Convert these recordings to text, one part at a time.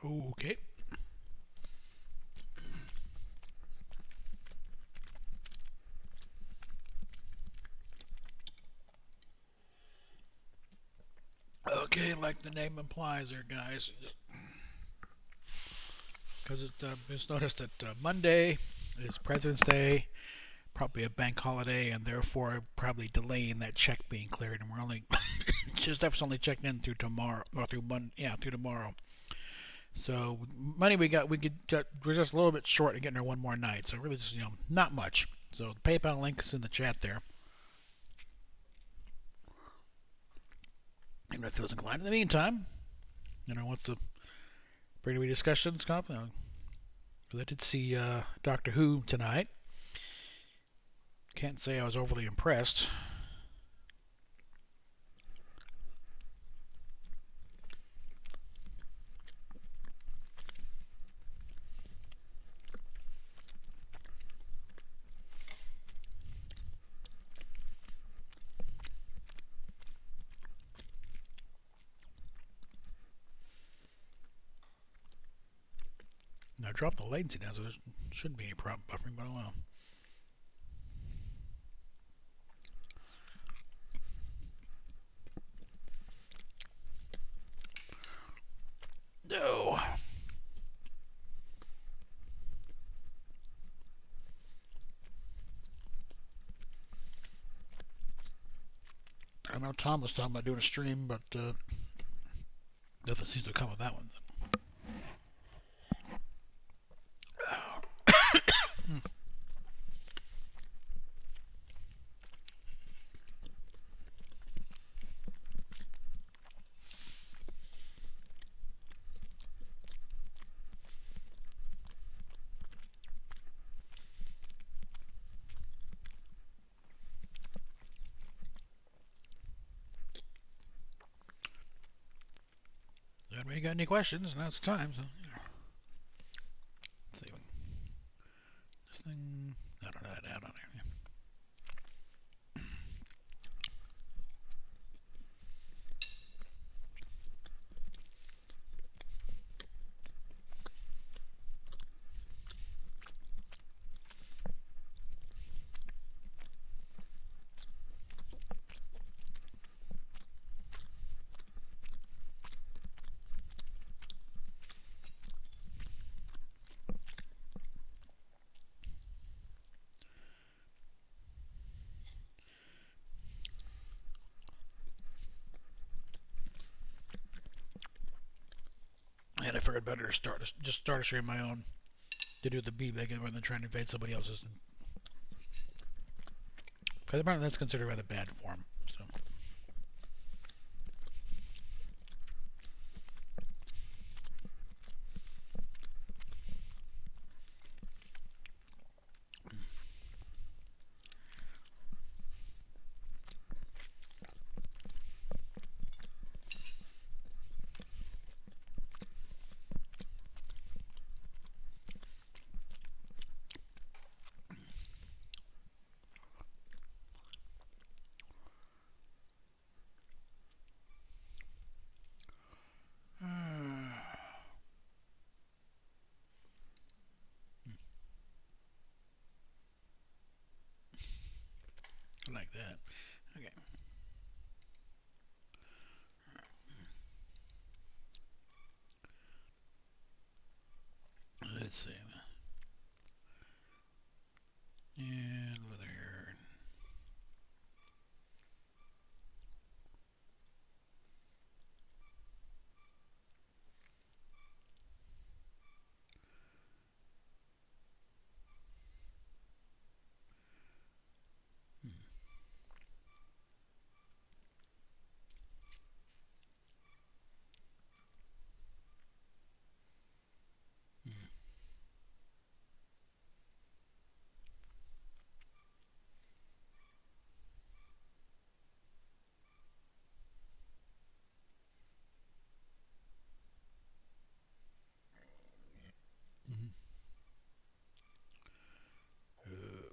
Okay. Okay, like the name implies there, guys. Because just noticed that Monday is President's Day, probably a bank holiday, and therefore probably delaying that check being cleared. And we're only just only checking in through tomorrow, or through through tomorrow. So money we're just a little bit short of getting her one more night. So really, just not much. So the PayPal link is in the chat there. And if it feels inclined, in the meantime, what's the Brady discussions, Scott? I did see Doctor Who tonight. Can't say I was overly impressed. I dropped the latency now, so there shouldn't be any problem buffering, but I don't know. No. I know Tom was talking about doing a stream, but nothing seems to come of that one. Anybody got any questions? Now's the time. So, let's see. This thing. I don't know that add on here. And I figured better to just start a stream my own to do the B-Big rather than trying to invade somebody else's. Because apparently that's considered rather bad form. So. Like that. Okay. Let's see. And over there.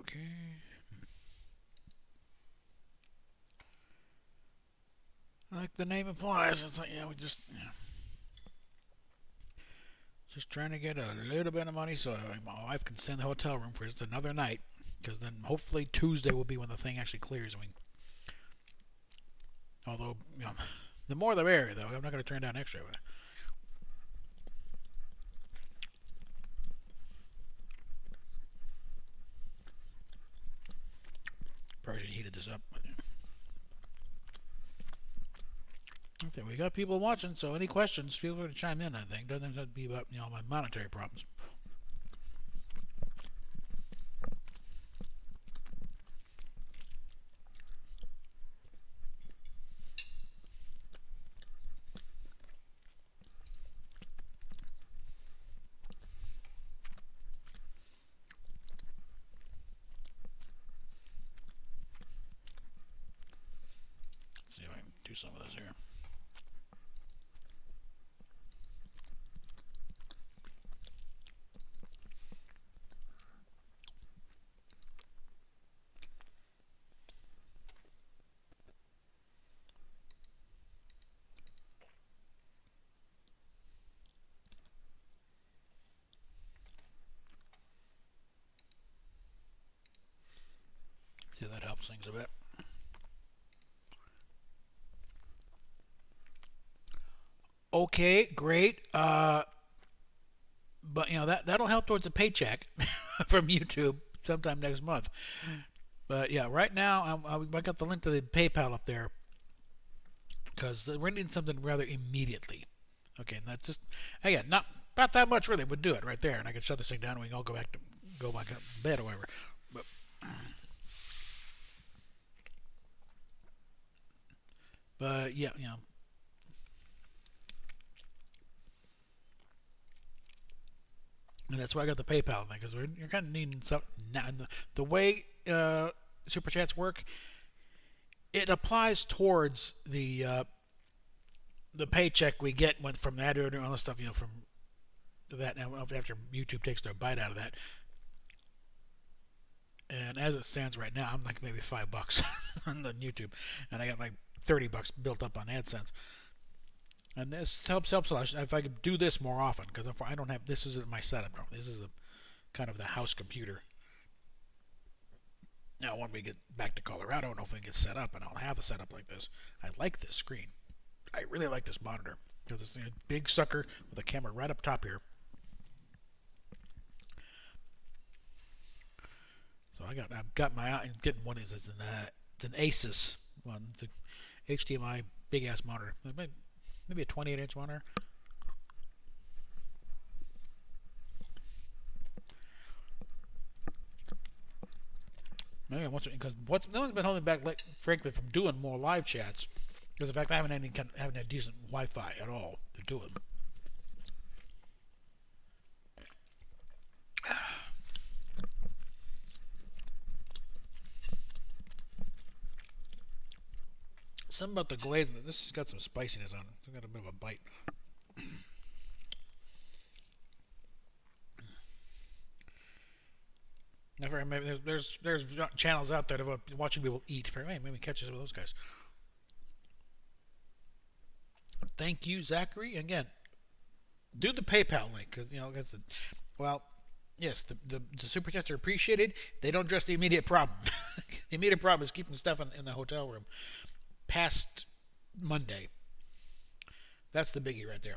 Okay. Like the name implies, it's like, we just. Just trying to get a little bit of money so my wife can stay in the hotel room for just another night. Because then hopefully Tuesday will be when the thing actually clears. I mean, although, the more the merrier, though. I'm not going to turn down extra. Probably should have heated this up. Okay, we got people watching, so any questions, feel free to chime in, I think. Doesn't have to be about, my monetary problems. Let's see if I can do some of this here. See if that helps things a bit. Okay, great. But that'll help towards a paycheck from YouTube sometime next month. But yeah, right now I got the link to the PayPal up there because we're needing something rather immediately. Okay, and that's just again not that much really would do it right there, and I could shut this thing down and we can all go back to bed or whatever. But yeah, and that's why I got the PayPal thing because you're kind of needing something now. And the way super chats work, it applies towards the paycheck we get from that or all the stuff from that. Now after YouTube takes their bite out of that, and as it stands right now, I'm like maybe $5 on the YouTube, and I got like $30 built up on AdSense. And this helps a lot. If I could do this more often, because I don't have this isn't my setup. This is kind of the house computer. Now, when we get back to Colorado, I don't know if we can get set up, and I'll have a setup like this. I like this screen. I really like this monitor because it's a big sucker with a camera right up top here. So I've got my I'm getting one is it's an Asus one. It's a HDMI big ass monitor. Maybe a 28-inch monitor. Maybe because no one's been holding back, frankly, from doing more live chats. Because in fact, I haven't had decent Wi-Fi at all to do it. Something about the glaze. This has got some spiciness on it. It's got a bit of a bite. Maybe there's channels out there of watching people eat. Maybe catch some of those guys. Thank you, Zachary. Again, do the PayPal link because yes, the super chats are appreciated. They don't address the immediate problem. The immediate problem is keeping stuff in the hotel room past Monday. That's the biggie right there.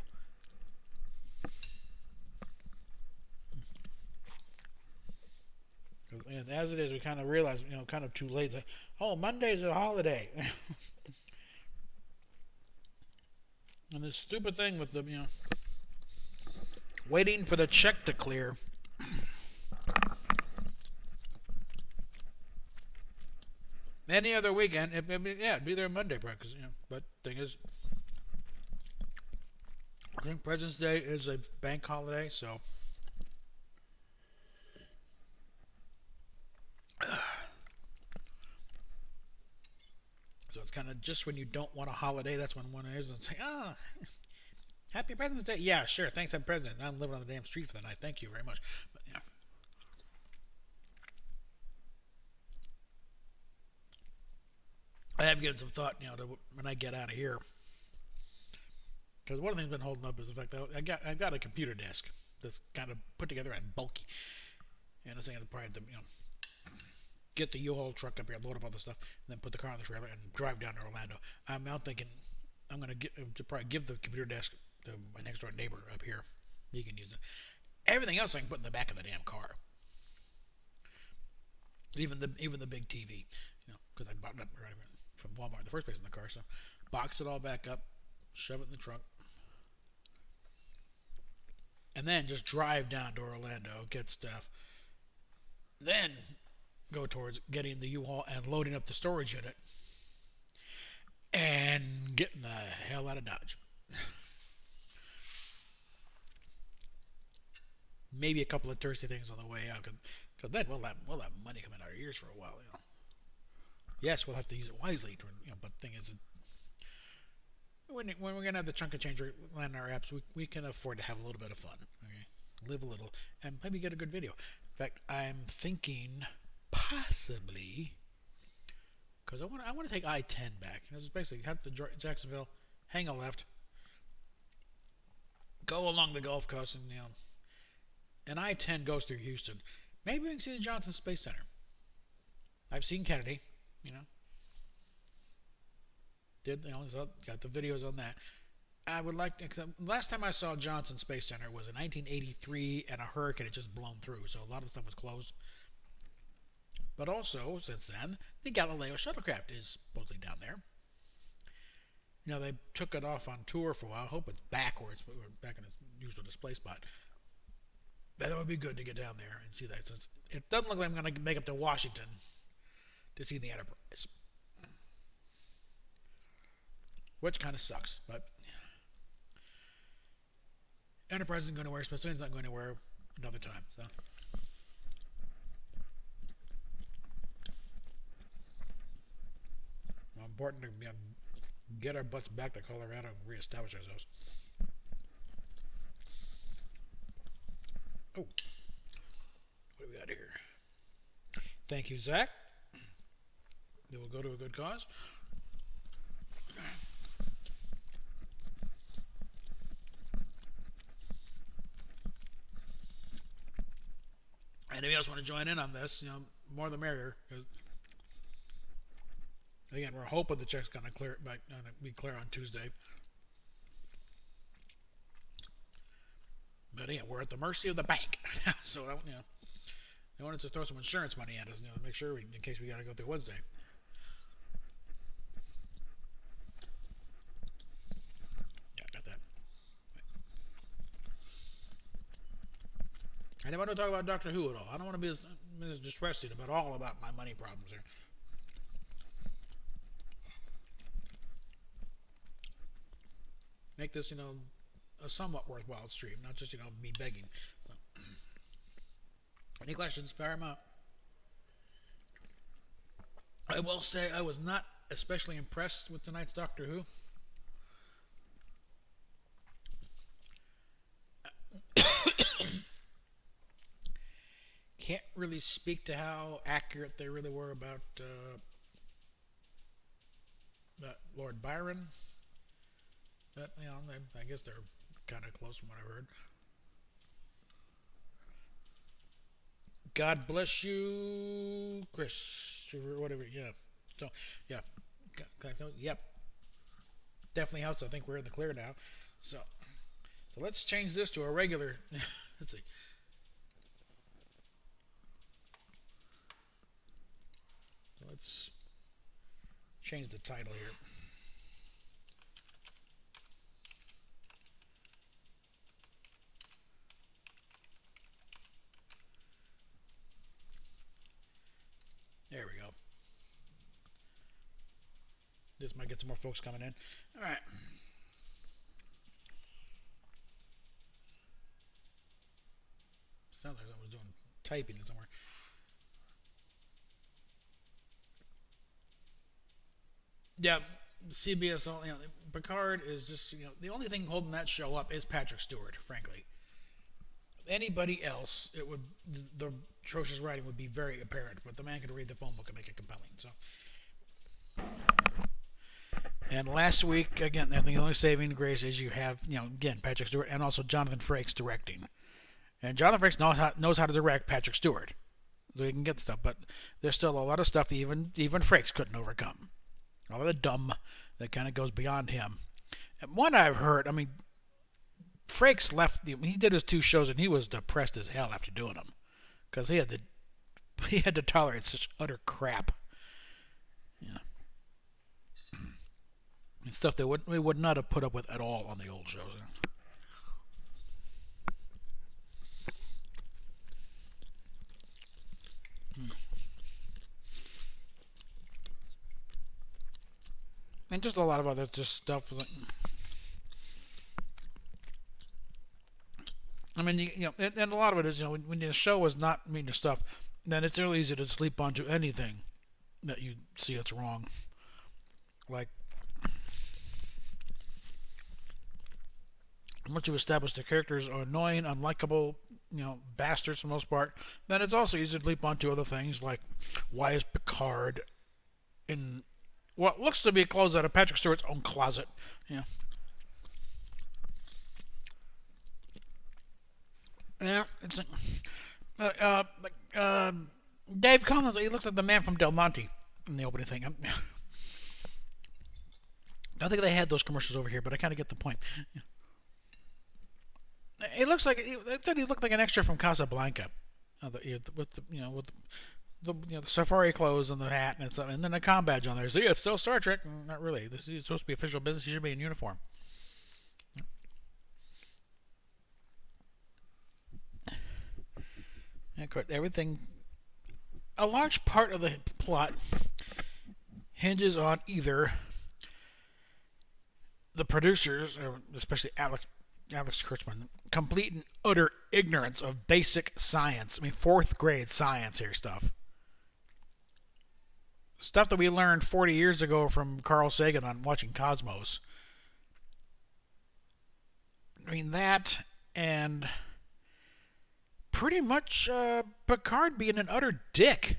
And as it is, we kind of realize, kind of too late. Like, oh, Monday's a holiday. And this stupid thing with the, waiting for the check to clear. Any other weekend, it'd be there Monday, because But thing is, I think President's Day is a bank holiday, so. So it's kind of just when you don't want a holiday, that's when one is. And say, Happy President's Day. Yeah, sure. Thanks, I'm president. I'm living on the damn street for the night. Thank you very much. But, I have given some thought, when I get out of here. Because one of the things I've been holding up is the fact that I've got a computer desk. that's kind of put together and bulky. And this thing probably have to get the U-Haul truck up here, load up all the stuff, and then put the car on the trailer and drive down to Orlando. I'm now thinking I'm gonna probably give the computer desk to my next door neighbor up here. He can use it. Everything else I can put in the back of the damn car. Even the big TV, because I bought it up from Walmart in the first place in the car. So box it all back up, shove it in the trunk, and then just drive down to Orlando, get stuff, then go towards getting the U-Haul and loading up the storage unit and getting the hell out of Dodge. Maybe a couple of touristy things on the way out, because then we'll have money coming out of our ears for a while. Yes, we'll have to use it wisely. But the thing is, when we're gonna have the chunk of change land in our apps, we can afford to have a little bit of fun. Okay, live a little, and maybe get a good video. In fact, I'm thinking possibly, because I want to take I-10 back. Just basically head to Jacksonville, hang a left, go along the Gulf Coast, and I-10 goes through Houston. Maybe we can see the Johnson Space Center. I've seen Kennedy, got the videos on that. I would like to. Last time I saw Johnson Space Center was in 1983, and a hurricane had just blown through, so a lot of the stuff was closed. But also, since then, the Galileo shuttlecraft is supposedly down there. They took it off on tour for a while. I hope it's back where it's back in its usual display spot. But that would be good to get down there and see that. Since it doesn't look like I'm going to make it to Washington to see the Enterprise, which kind of sucks. But Enterprise isn't going anywhere. Smithsonian's not going anywhere another time. So. Important to get our butts back to Colorado and reestablish ourselves. Oh, what do we got here? Thank you, Zach. It will go to a good cause. Anybody else want to join in on this? More the merrier. Again, we're hoping the check's going to be clear on Tuesday. But yeah, we're at the mercy of the bank. So they wanted to throw some insurance money at us, to make sure in case we got to go through Wednesday. Yeah, I got that. I never want to talk about Doctor Who at all. I don't want to be as distressed about my money problems here. Make this, a somewhat worthwhile stream, not just, me begging. So. Any questions? Fire them out. I will say I was not especially impressed with tonight's Doctor Who. Can't really speak to how accurate they really were about Lord Byron. But, I guess they're kind of close from what I've heard. God bless you, Chris, or whatever. Yeah. So, yeah. Yep. Definitely helps. I think we're in the clear now. So let's change this to a regular. Let's see. Let's change the title here. There we go. This might get some more folks coming in. All right. Sounds like someone was doing typing somewhere. Yeah, CBS. Picard is just the only thing holding that show up is Patrick Stewart. Frankly, anybody else, the atrocious writing would be very apparent. But the man could read the phone book and make it compelling. So. And last week, again, I think the only saving grace is you have, again, Patrick Stewart and also Jonathan Frakes directing. And Jonathan Frakes knows how to direct Patrick Stewart, so he can get stuff. But there's still a lot of stuff even Frakes couldn't overcome. A lot of dumb that kind of goes beyond him. And one I've heard, I mean, Frakes left. He did his 2 shows and he was depressed as hell after doing them because he had to tolerate such utter crap. Yeah. And stuff that we would not have put up with at all on the old shows. And just a lot of other just stuff. I mean, and a lot of it is, when the show is not meeting the stuff, then it's really easy to sleep onto anything that you see that's wrong. Like, once you establish the characters are annoying, unlikable, bastards for the most part, then it's also easy to leap onto other things like, why is Picard in what looks to be a clothes out of Patrick Stewart's own closet? Yeah. Yeah, it's Dave Collins. He looks like the man from Del Monte in the opening thing. I don't think they had those commercials over here, but I kind of get the point. Yeah. It looks like he looked like an extra from Casablanca, with the safari clothes and the hat and then the comm badge on there. So yeah, it's still Star Trek. Not really. This is supposed to be official business. He should be in uniform. And of course, everything. A large part of the plot hinges on either the producers, or especially Alex Kurtzman, complete and utter ignorance of basic science. I mean, 4th grade science here stuff. Stuff that we learned 40 years ago from Carl Sagan on watching Cosmos. I mean, that and pretty much Picard being an utter dick.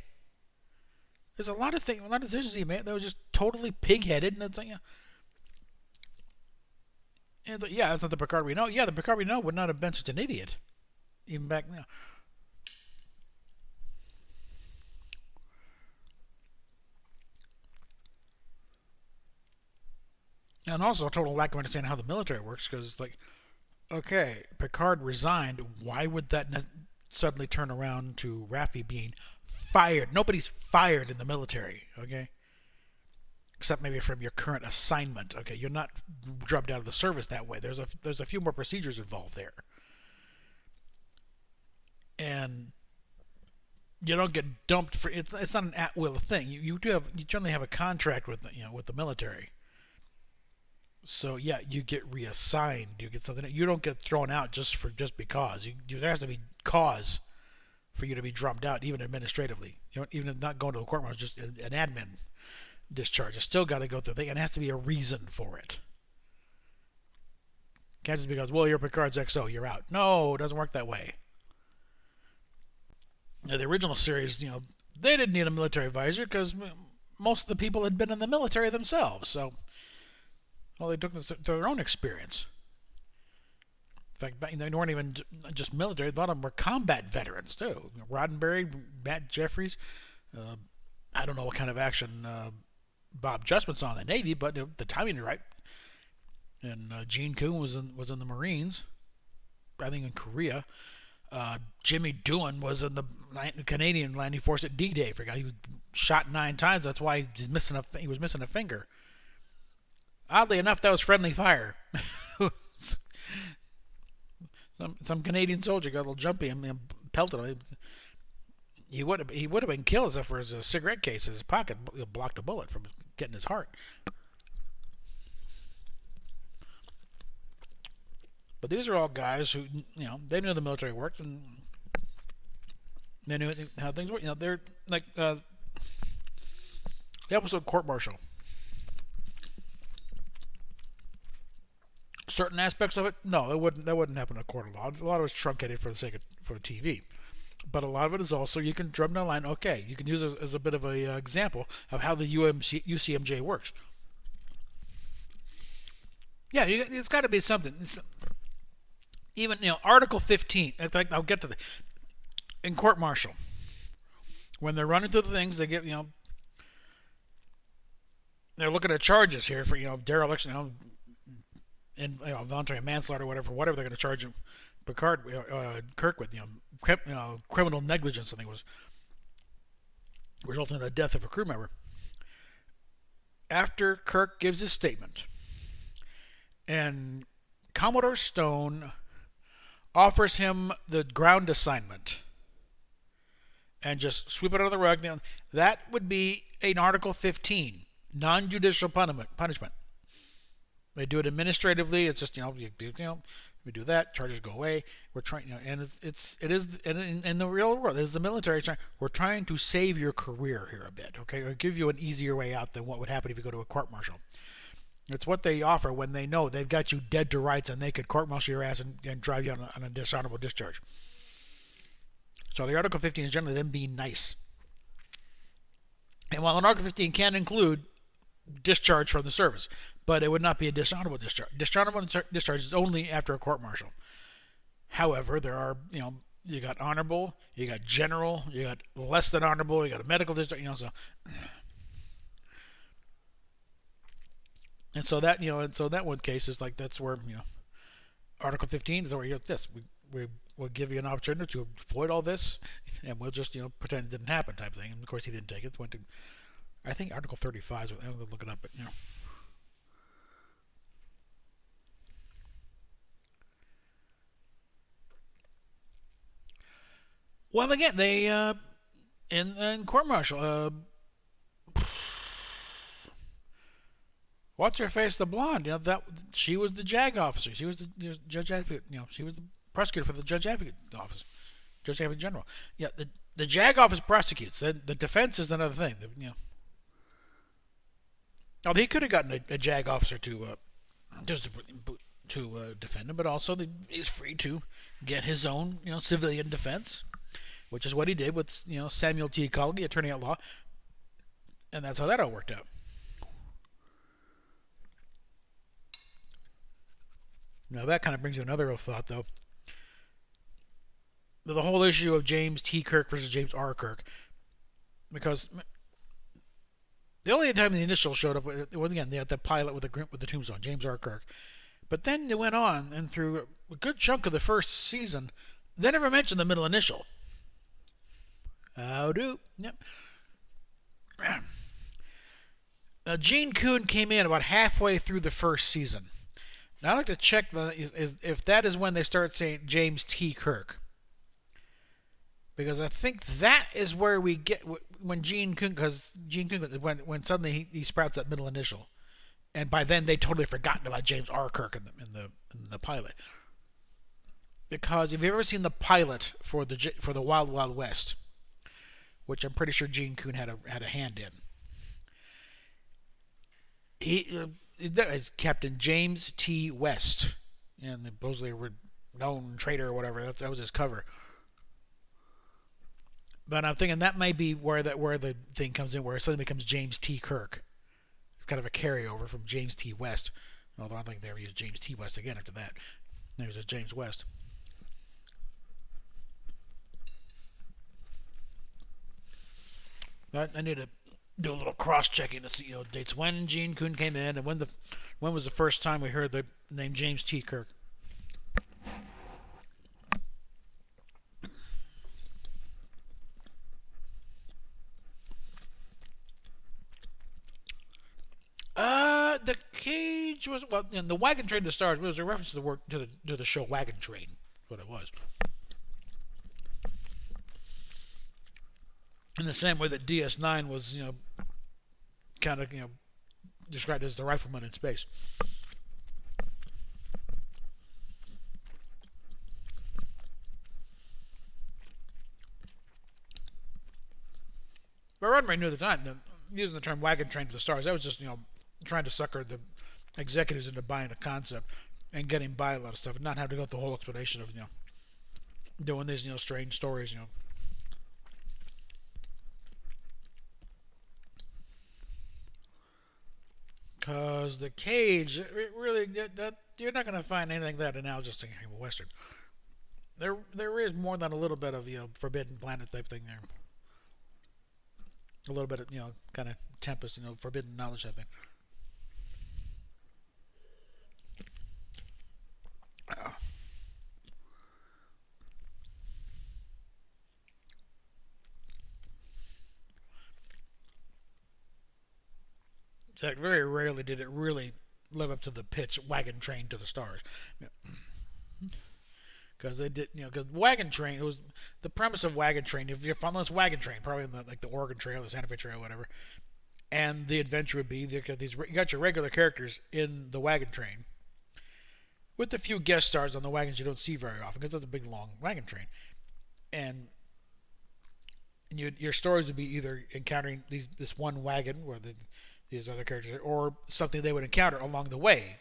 There's a lot of decisions he made that was just totally pig-headed, and it's like, yeah, that's not the Picard we know. Yeah, the Picard we know would not have been such an idiot, even back now. And also a total lack of understanding how the military works, because, like, okay, Picard resigned. Why would that suddenly turn around to Raffi being fired? Nobody's fired in the military, okay? Except maybe from your current assignment. Okay, you're not drubbed out of the service that way. There's a few more procedures involved there, and you don't get dumped for it's not an at will thing. You generally have a contract with the military. So yeah, you get reassigned. You get something. You don't get thrown out just because. There has to be cause for you to be drummed out, even administratively. Even if not going to the courtroom, it's just an admin discharge. It's still got to go through the thing, and it has to be a reason for it. Can't just because, well, you're Picard's XO, you're out. No, it doesn't work that way. Now, the original series, they didn't need a military advisor because most of the people had been in the military themselves. So, well, they took their own experience. In fact, they weren't even just military. A lot of them were combat veterans, too. Roddenberry, Matt Jeffries. I don't know what kind of action Bob Justman saw in the Navy, but the timing is right. And Gene Kuhn was in the Marines, I think in Korea. Jimmy Doohan was in the Canadian landing force at D-Day. Forgot he was shot 9 times. That's why he was missing a finger. Oddly enough, that was friendly fire. Some Canadian soldier got a little jumpy and pelted him. He would have been killed except for his cigarette case in his pocket blocked a bullet from getting his heart. But these are all guys who they knew the military worked and they knew how things work. They're like the episode Court Martial. Certain aspects of it, no, that wouldn't happen in a court of law. A lot of it's truncated for the sake of for TV. But a lot of it is also, you can drum down the line, okay, you can use it as a bit of an example of how the UCMJ works. Yeah, it's got to be something. even Article 15. In fact, I'll get to the in court martial when they're running through the things. They get they're looking at charges here for dereliction, and voluntary manslaughter, whatever they're going to charge him, Picard, Kirk with criminal negligence. I think it was resulting in the death of a crew member. After Kirk gives his statement, and Commodore Stone offers him the ground assignment and just sweep it under the rug, that would be an Article 15 non-judicial punishment. They do it administratively. It's just we do that. Charges go away. We're trying, and it is in the real world. It is the military. We're trying to save your career here a bit. Okay, or give you an easier way out than what would happen if you go to a court martial. It's what they offer when they know they've got you dead to rights and they could court martial your ass and drive you on a dishonorable discharge. So the Article 15 is generally them being nice. And while an Article 15 can include discharge from the service, but it would not be a dishonorable discharge. Dishonorable discharge is only after a court martial. However, there are, you got honorable, you got general, you got less than honorable, you got a medical discharge, so. And so that, and so that one case is like, that's where, Article 15 is where you're this. We'll give you an opportunity to avoid all this, and we'll just, pretend it didn't happen type thing. And of course, he didn't take it. It went to, I think, Article 35. I'm going to look it up, but, Well, again, they in court martial, what's her face, the blonde? That she was the JAG officer. She was the judge advocate. She was the prosecutor for the judge advocate office, judge advocate general. Yeah, the JAG office prosecutes. The defense is another thing. Now he could have gotten a JAG officer to just to defend him, but also he's free to get his own civilian defense, which is what he did with Samuel T. Colley, attorney at law, and that's how that all worked out. Now that kind of brings you another thought, though. The whole issue of James T. Kirk versus James R. Kirk, because the only time the initial showed up was again the pilot with the tombstone, James R. Kirk. But then it went on, and through a good chunk of the first season, they never mentioned the middle initial. How do? Yep. Gene Coon came in about halfway through the first season. Now I'd like to check if that is when they start saying James T. Kirk. Because I think that is where we get when Gene Coon, when suddenly he sprouts that middle initial, and by then they totally forgotten about James R. Kirk in the pilot. Because if you've ever seen the pilot for the Wild Wild West, which I'm pretty sure Gene Coon had a hand in, that is Captain James T. West, and supposedly were known traitor or whatever. That was his cover. But I'm thinking that might be where the thing comes in, where it suddenly becomes James T. Kirk. It's kind of a carryover from James T. West. Although I don't think they ever used James T. West again after that. There was a James West. But I need to do a little cross-checking to see dates when Gene Coon came in and when was the first time we heard the name James T. Kirk. The cage was and the Wagon Train to the Stars was a reference to the show Wagon Train. What it was. In the same way that DS9 was, kind of, described as the rifleman in space. But Roddenberry knew at the time, using the term Wagon Train to the Stars, that was just, trying to sucker the executives into buying a concept and getting by a lot of stuff and not having to go through the whole explanation of, doing these, strange stories, Cause the Cage, it really that you're not gonna find anything that analogous to a western. There is more than a little bit of Forbidden Planet type thing there. A little bit of kind of Tempest, forbidden knowledge type thing. So very rarely did it really live up to the pitch Wagon Train to the Stars. Because they did, because Wagon Train, it was the premise of Wagon Train. If you're following this Wagon Train, probably in the Oregon Trail, the Santa Fe Trail, whatever, and the adventure would be you got your regular characters in the Wagon Train, with a few guest stars on the wagons you don't see very often because that's a big long wagon train, and your stories would be either encountering this one wagon where these other characters are, or something they would encounter along the way,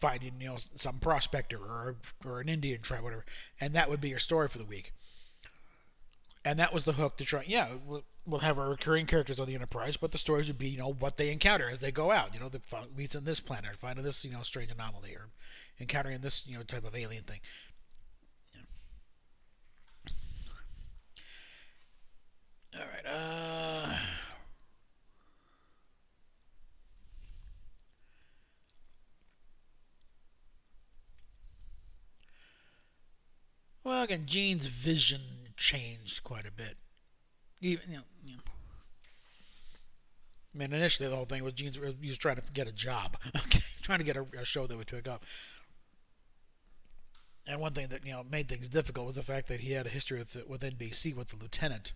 finding some prospector or an Indian tribe, whatever, and that would be your story for the week. And that was the hook to try. Yeah, we'll have our recurring characters on the Enterprise, but the stories would be what they encounter as they go out. The meets on this planet, finding this strange anomaly, or encountering this type of alien thing. All right. Well, again, Gene's vision changed quite a bit. Even I mean, initially the whole thing was he was trying to get a job, okay, trying to get a show that would pick up. And one thing that made things difficult was the fact that he had a history with NBC with the lieutenant,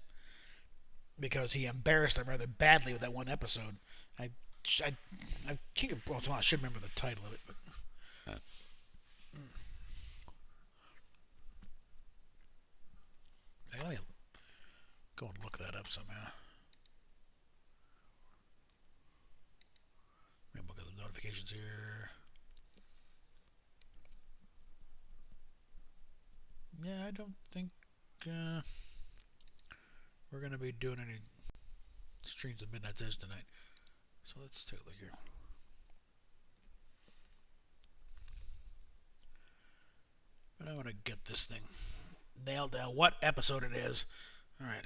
because he embarrassed him rather badly with that one episode. I can't. Well, I should remember the title of it, but. Let me go and look that up somehow. Let me look at the notifications here. Yeah, I don't think we're going to be doing any streams of Midnight's Edge tonight. So let's take a look here. But I want to get this thing nailed down, what episode it is. Alright.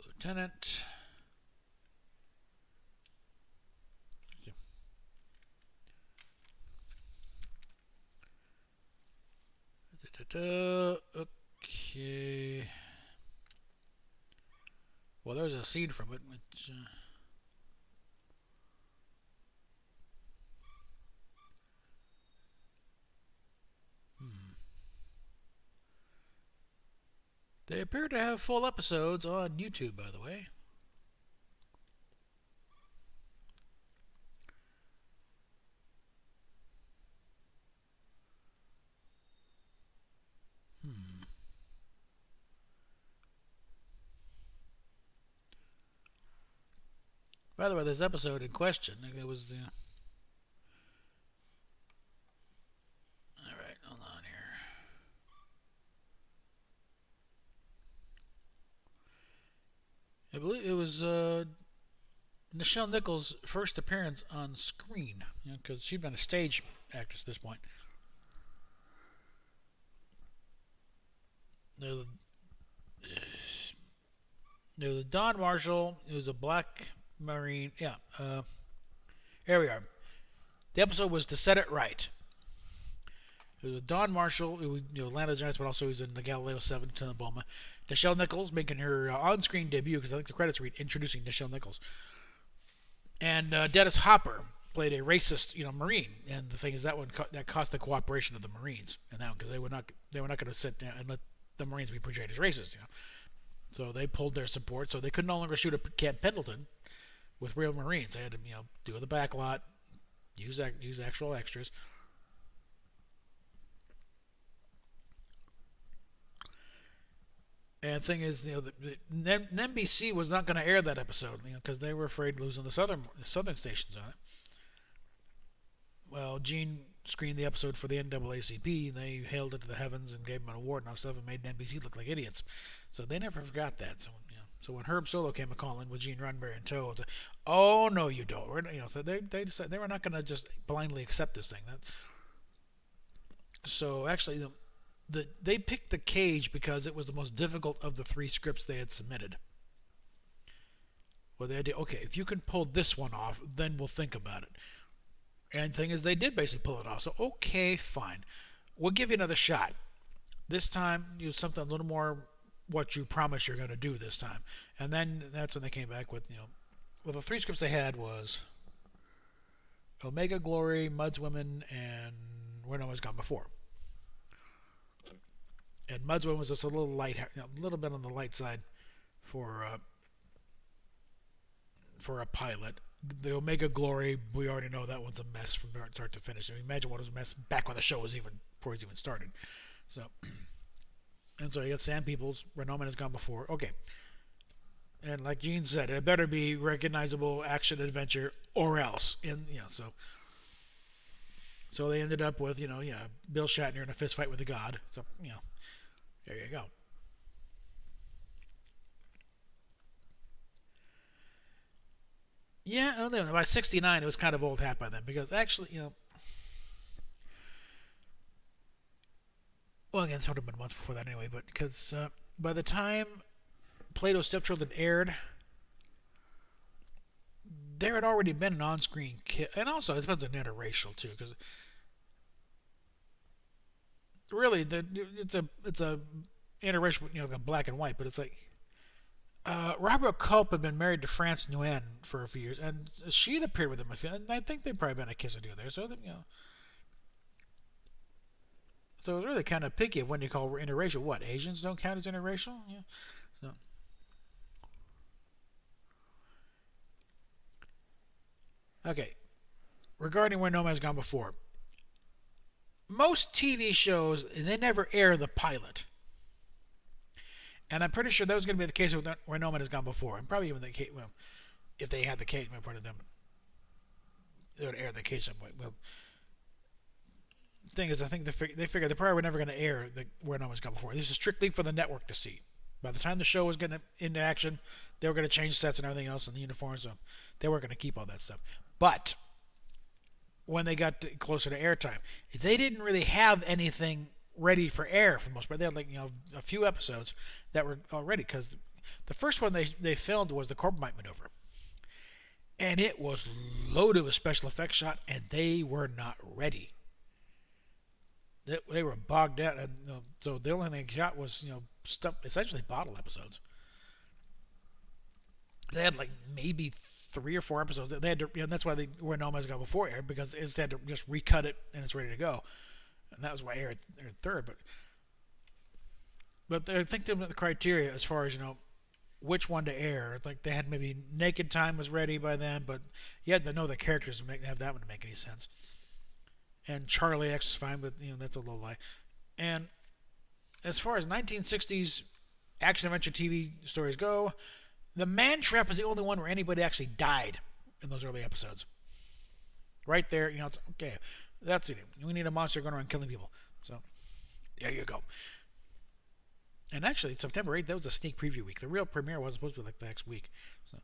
Lieutenant. Okay. Well, there's a scene from it, which. They appear to have full episodes on YouTube, by the way. By the way, this episode in question, it was the. Alright, hold on here. I believe it was Nichelle Nichols' first appearance on screen, because she'd been a stage actress at this point. The Don Marshall, it was a black Marine. Yeah, here we are. The episode was To Set It Right. It was Don Marshall, who Atlanta Giants, but also he's in the Galileo 7 to Boma. Nichelle Nichols making her on-screen debut, because I think the credits read introducing Nichelle Nichols. And Dennis Hopper played a racist, Marine. And the thing is, that cost the cooperation of the Marines, and that because they were not going to sit down and let the Marines be portrayed as racist. So they pulled their support, so they could no longer shoot at Camp Pendleton with real Marines. They had to do the back lot, use actual extras. And the thing is, NBC was not going to air that episode, because they were afraid of losing the southern stations on it. Well, Gene screened the episode for the NAACP, and they hailed it to the heavens and gave him an award and all stuff, and made NBC look like idiots. So they never forgot that. So So when Herb Solo came a calling with Gene Roddenberry in tow, it's like, oh no, you don't. So they decided they were not going to just blindly accept this thing. So actually, they picked the Cage because it was the most difficult of the three scripts they had submitted. Well, the idea, okay, if you can pull this one off, then we'll think about it. And the thing is, they did basically pull it off. So okay, fine, we'll give you another shot. This time, use something a little more what you promise you're going to do this time. And then that's when they came back with well, the three scripts they had was Omega Glory, Mud's Women, and Where No One's Gone Before. And Mud's Women was just a little light, a little bit on the light side for a pilot. The Omega Glory, we already know that one's a mess from start to finish. I mean, imagine what was a mess back when the show was even before it even started. So, and so you got Sam Peoples, Where No Man Has Gone Before. Okay. And like Gene said, it better be recognizable action adventure or else. And so they ended up with Bill Shatner in a fist fight with a god. So there you go. Yeah, well, by '69 it was kind of old hat by then because actually well again, it would have been months before that anyway, but because by the time Plato's Stepchildren aired, there had already been an on-screen kiss, and also it depends on interracial too, because really it's a interracial, like black and white, but it's like Robert Culp had been married to France Nguyen for a few years, and she had appeared with him. And I think they'd probably been a kiss or two there, so so it was really kind of picky of when you call interracial. What, Asians don't count as interracial? Yeah. So. Okay. Regarding Where No Man's Gone Before, most TV shows they never air the pilot, and I'm pretty sure that was going to be the case with Where No Man Has Gone Before, and probably even the case. Well, if they had the case in front of them, they would air the case some point. Well, the thing is, I think they figured they probably were never going to air Where No Man's Gone Before. This is strictly for the network to see. By the time the show was getting into action, they were going to change sets and everything else and the uniforms, so they weren't going to keep all that stuff. But when they got closer to airtime, they didn't really have anything ready for air for the most part. They had a few episodes that were already, because the first one they filmed was the Corbomite maneuver, and it was loaded with special effects shot, and they were not ready. They were bogged down, and so the only thing they shot was stuff, essentially bottle episodes. They had maybe 3 or 4 episodes. They had to, and that's why they were No Man's Gone Before aired, because they had to just recut it and it's ready to go, and that was why I aired third. But I think the criteria as far as which one to air, they had maybe Naked Time was ready by then, but you had to know the characters to have that one to make any sense. And Charlie X is fine, but that's a low lie. And as far as 1960s action adventure TV stories go, The Man Trap is the only one where anybody actually died in those early episodes. Right there, it's okay. That's it. We need a monster going around killing people. So there you go. And actually, September 8th, that was a sneak preview week. The real premiere was supposed to be the next week. So.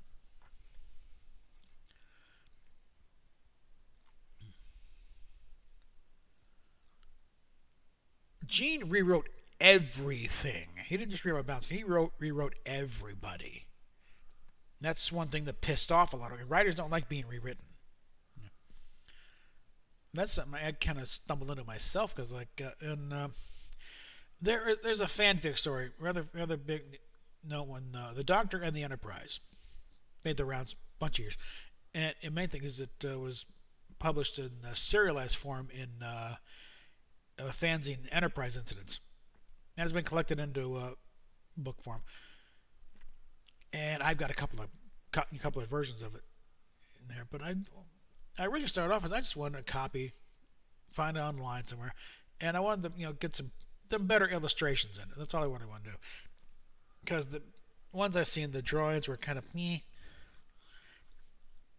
Gene rewrote everything. He didn't just rewrite Bounce. He rewrote everybody. That's one thing that pissed off a lot of writers. Don't like being rewritten. Yeah. That's something I kind of stumbled into myself because, there's a fanfic story, rather big. No one, the Doctor and the Enterprise made the rounds a bunch of years, and the main thing is it was published in serialized form in fanzine Enterprise Incidents, and has been collected into book form. And I've got a couple of versions of it in there. But I originally started off as I just wanted a copy, find it online somewhere, and I wanted to get some better illustrations in it. That's all I wanted to do. Because the ones I've seen, the drawings were kind of meh.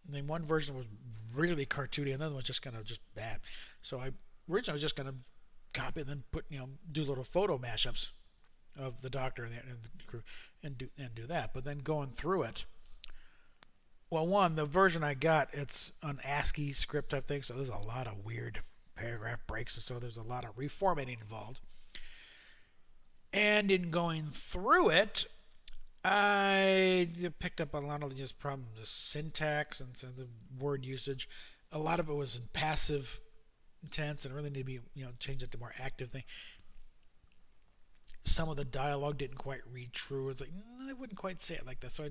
And then one version was really cartoony, and the other one was just bad. So I originally was just gonna copy it and then do little photo mashups of the Doctor and the crew and do that. But then going through it, well, one, the version I got, it's an ASCII script type thing, so there's a lot of weird paragraph breaks, and so there's a lot of reformatting involved. And in going through it, I picked up a lot of just problems with syntax and some of the word usage. A lot of it was in passive tense, and really need to be change it to more active thing. Some of the dialogue didn't quite read true. It's like I wouldn't quite say it like that. So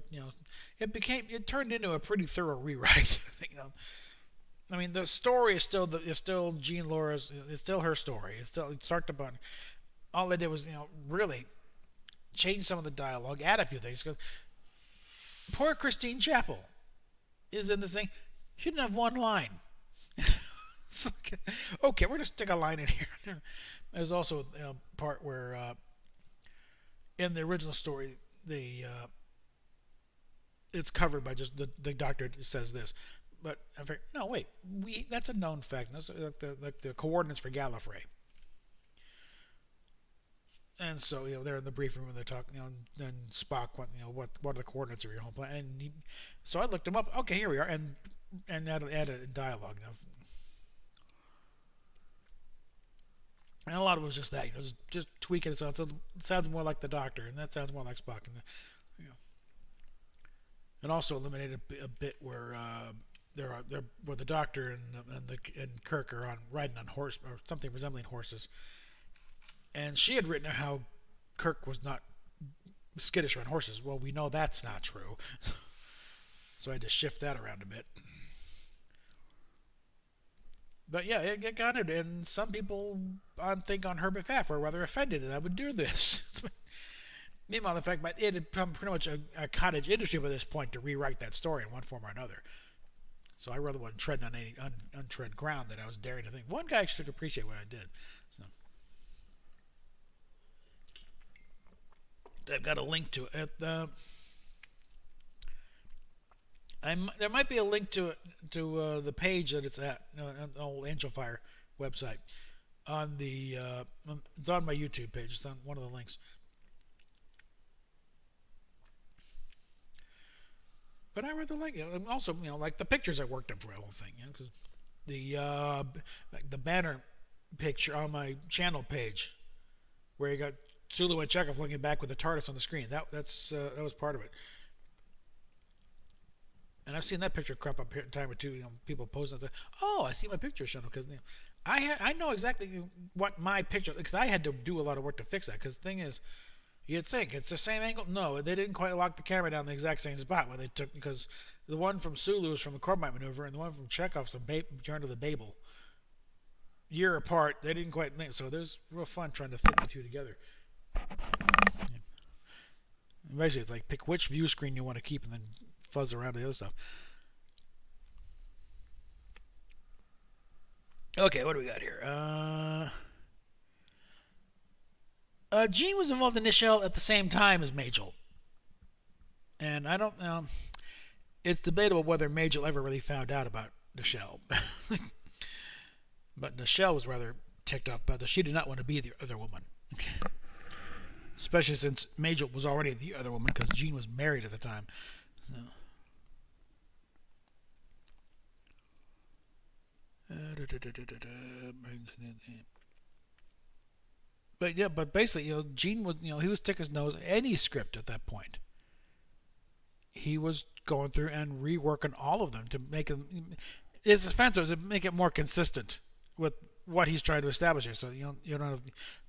it turned into a pretty thorough rewrite. I mean, the story is still Jean Laura's. It's still her story. It's start to button. All they did was really change some of the dialogue, add a few things. Because poor Christine Chapel is in this thing. She didn't have one line. Okay, we're gonna stick a line in here. There's also a part where in the original story, it's covered by just the Doctor says this, but in fact, no, wait, that's a known fact. That's like the coordinates for Gallifrey. And so they're in the briefing room. They're talking. Then Spock went. What are the coordinates of your home planet? And so I looked them up. Okay, here we are, and add a dialogue. And a lot of it was just that, just tweaking it so it sounds more like the Doctor, and that sounds more like Spock, and also eliminated a bit where where the Doctor and Kirk are riding on horse or something resembling horses, and she had written how Kirk was not skittish around horses. Well, we know that's not true, so I had to shift that around a bit. But yeah, it got it, and some people think on her behalf were rather offended that I would do this. Meanwhile, the fact it had become pretty much a cottage industry by this point to rewrite that story in one form or another. So I rather wasn't treading on any untread ground that I was daring to think. One guy actually could appreciate what I did. So I've got a link to it. There might be a link to the page that it's at on the old Angel Fire website. It's on my YouTube page. It's on one of the links. But I read the link. Also, like the pictures I worked up for the whole thing. Because the banner picture on my channel page, where you got Sulu and Chekhov looking back with the TARDIS on the screen. That was part of it. And I've seen that picture crop up here in time or two. People posting, say, "Oh, I see my picture shown." Because I know exactly what my picture, because I had to do a lot of work to fix that. Because the thing is, you'd think it's the same angle. No, they didn't quite lock the camera down the exact same spot when they took, because the one from Sulu is from the Corbomite maneuver, and the one from Chekhov's from Return to the Babel. Year apart, they didn't quite link. So there's real fun trying to fit the two together. Basically, it's like pick which view screen you want to keep, and then fuzz around the other stuff. Okay, what do we got here? Gene was involved in Nichelle at the same time as Majel, and I don't know. It's debatable whether Majel ever really found out about Nichelle, but Nichelle was rather ticked off about this. She did not want to be the other woman, especially since Majel was already the other woman because Gene was married at the time. So. But basically, Gene was, he was thick as nose. Any script at that point, he was going through and reworking all of them to make them. His defense was to make it more consistent with what he's trying to establish here. So you don't have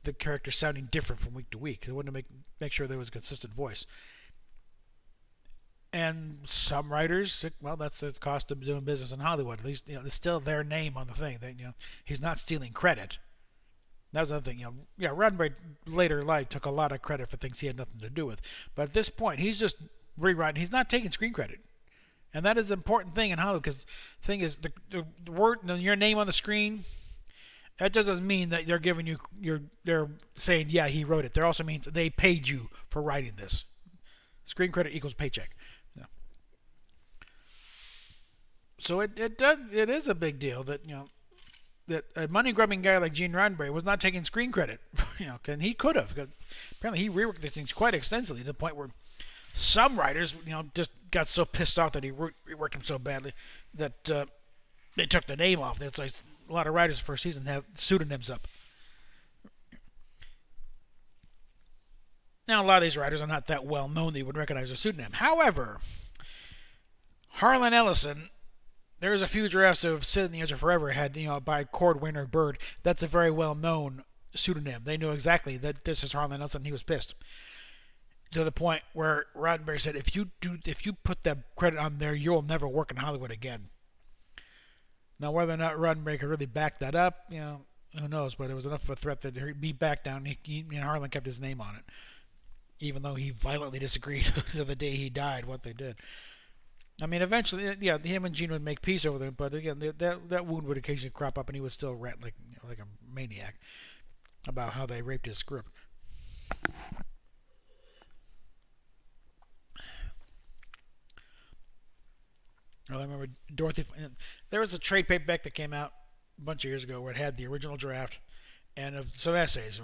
the character sounding different from week to week. They wanted to make sure there was a consistent voice. And some writers, well, that's the cost of doing business in Hollywood. At least, it's still their name on the thing. He's not stealing credit. That was another thing. Roddenberry later in life took a lot of credit for things he had nothing to do with. But at this point, he's just rewriting. He's not taking screen credit, and that is an important thing in Hollywood. Because the thing is, the word, your name on the screen, that doesn't mean that they're giving you they're saying, yeah, he wrote it. That also means they paid you for writing this. Screen credit equals paycheck. So it is a big deal that that a money grubbing guy like Gene Roddenberry was not taking screen credit. And he could have. Apparently, he reworked these things quite extensively to the point where some writers, just got so pissed off that he reworked them so badly that they took the name off. That's like a lot of writers for a season have pseudonyms up. Now, a lot of these writers are not that well known that you would recognize a pseudonym. However, Harlan Ellison, there's a few drafts of Sid and the Edge of Forever had, by Cordwainer Bird. That's a very well known pseudonym. They knew exactly that this is Harlan Ellison. He was pissed to the point where Roddenberry said, if you put that credit on there, you'll never work in Hollywood again. Now, whether or not Roddenberry could really back that up, who knows? But it was enough of a threat that he'd be back down. Harlan kept his name on it, even though he violently disagreed to the day he died what they did. I mean, eventually, yeah, him and Gene would make peace over them, but again, that wound would occasionally crop up, and he would still rant like a maniac about how they raped his script. I remember Dorothy. There was a trade paperback that came out a bunch of years ago where it had the original draft and of some essays, a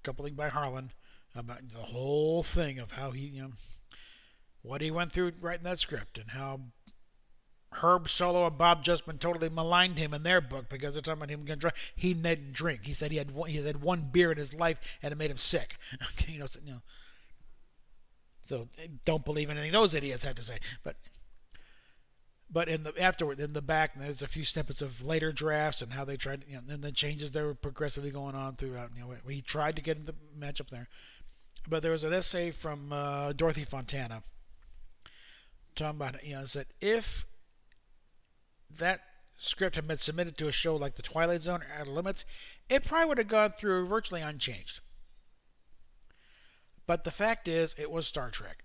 couple by Harlan, about the whole thing of how he, what he went through writing that script, and how Herb Solow and Bob Justman totally maligned him in their book because they're talking about him going to drink. He didn't drink. He said he had one beer in his life and it made him sick. So don't believe anything those idiots have to say. But in the back, there's a few snippets of later drafts and how they tried, and the changes that were progressively going on throughout. We tried to get the matchup there, but there was an essay from Dorothy Fontana talking about, said if that script had been submitted to a show like The Twilight Zone or Outer Limits, it probably would have gone through virtually unchanged. But the fact is, it was Star Trek,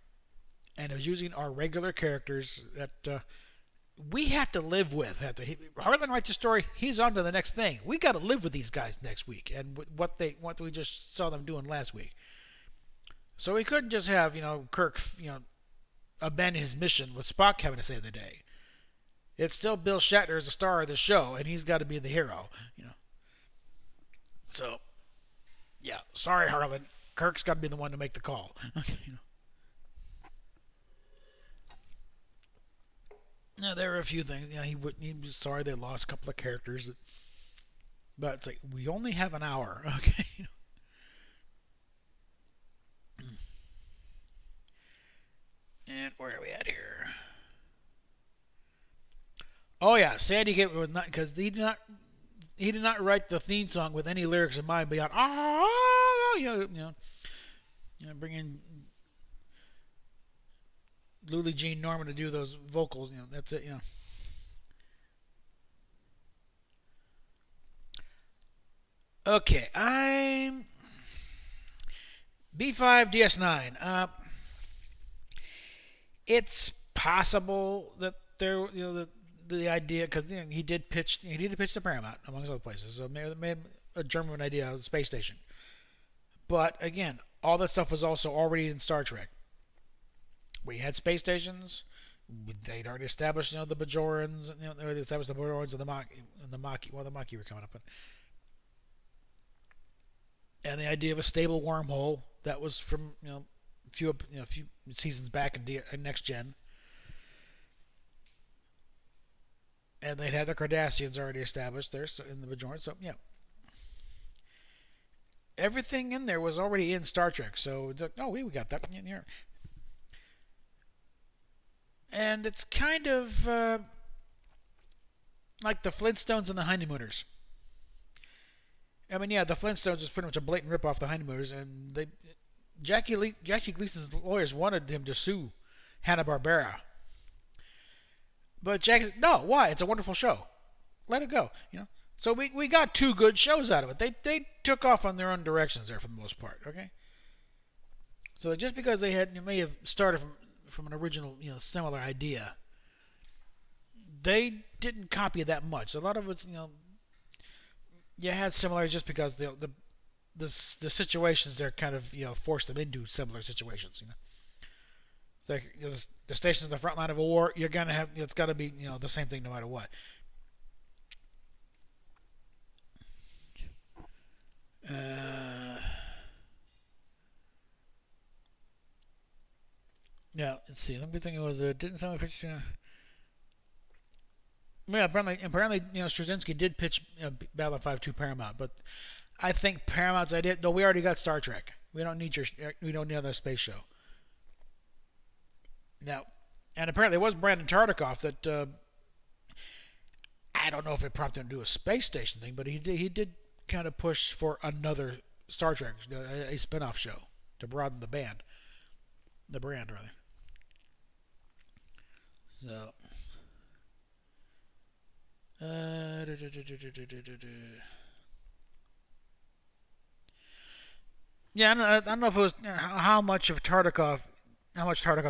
and it was using our regular characters that we have to live with. Harlan writes a story, he's on to the next thing. We got to live with these guys next week, and what we just saw them doing last week. So we couldn't just have Kirk abandon his mission with Spock having to save the day. It's still Bill Shatner as the star of the show, and he's got to be the hero. So, yeah, sorry, Harlan. Kirk's got to be the one to make the call. Now, there were a few things. He was sorry they lost a couple of characters. But it's like, we only have an hour, okay? And where are we at here? Oh yeah, Sandy Gate was not, because he did not write the theme song with any lyrics in mind beyond bringing Lulu Jean Norman to do those vocals. That's it. Okay, I'm B5 DS9. It's possible that there, the idea, because he did pitch to Paramount amongst other places, so made a German idea of the space station. But again, all that stuff was also already in Star Trek. We had space stations. They'd already established, the Bajorans. They already established the Bajorans and the Maquis. Well, the Maquis were coming up, and the idea of a stable wormhole that was from a few seasons back in Next Gen. And they'd had the Cardassians already established there in the Bajorans. So yeah, everything in there was already in Star Trek. So it's like, oh, we got that in here. And it's kind of like the Flintstones and the Honeymooners. I mean, yeah, the Flintstones is pretty much a blatant rip off the Honeymooners, and Jackie Gleason's lawyers wanted him to sue Hanna-Barbera. But Jackie said, no, why? It's a wonderful show. Let it go, So we got two good shows out of it. They took off on their own directions there for the most part, okay? So just because they may have started from an original, similar idea, they didn't copy that much. A lot of it's, you had similarities just because the situations there kind of, forced them into similar situations, Like, the station's in the front line of a war, it's got to be, the same thing no matter what. Uh, yeah, let's see. Let me think. It was didn't somebody pitch? Yeah, apparently, Straczynski did pitch Babylon 5 to Paramount, but I think Paramount's idea. No, we already got Star Trek. We don't need another space show. Now, and apparently it was Brandon Tartikoff that I don't know if it prompted him to do a space station thing, but he did kind of push for another Star Trek, a spin-off show to broaden the brand rather. So, uh, yeah, I don't know if it was how much Tartikoff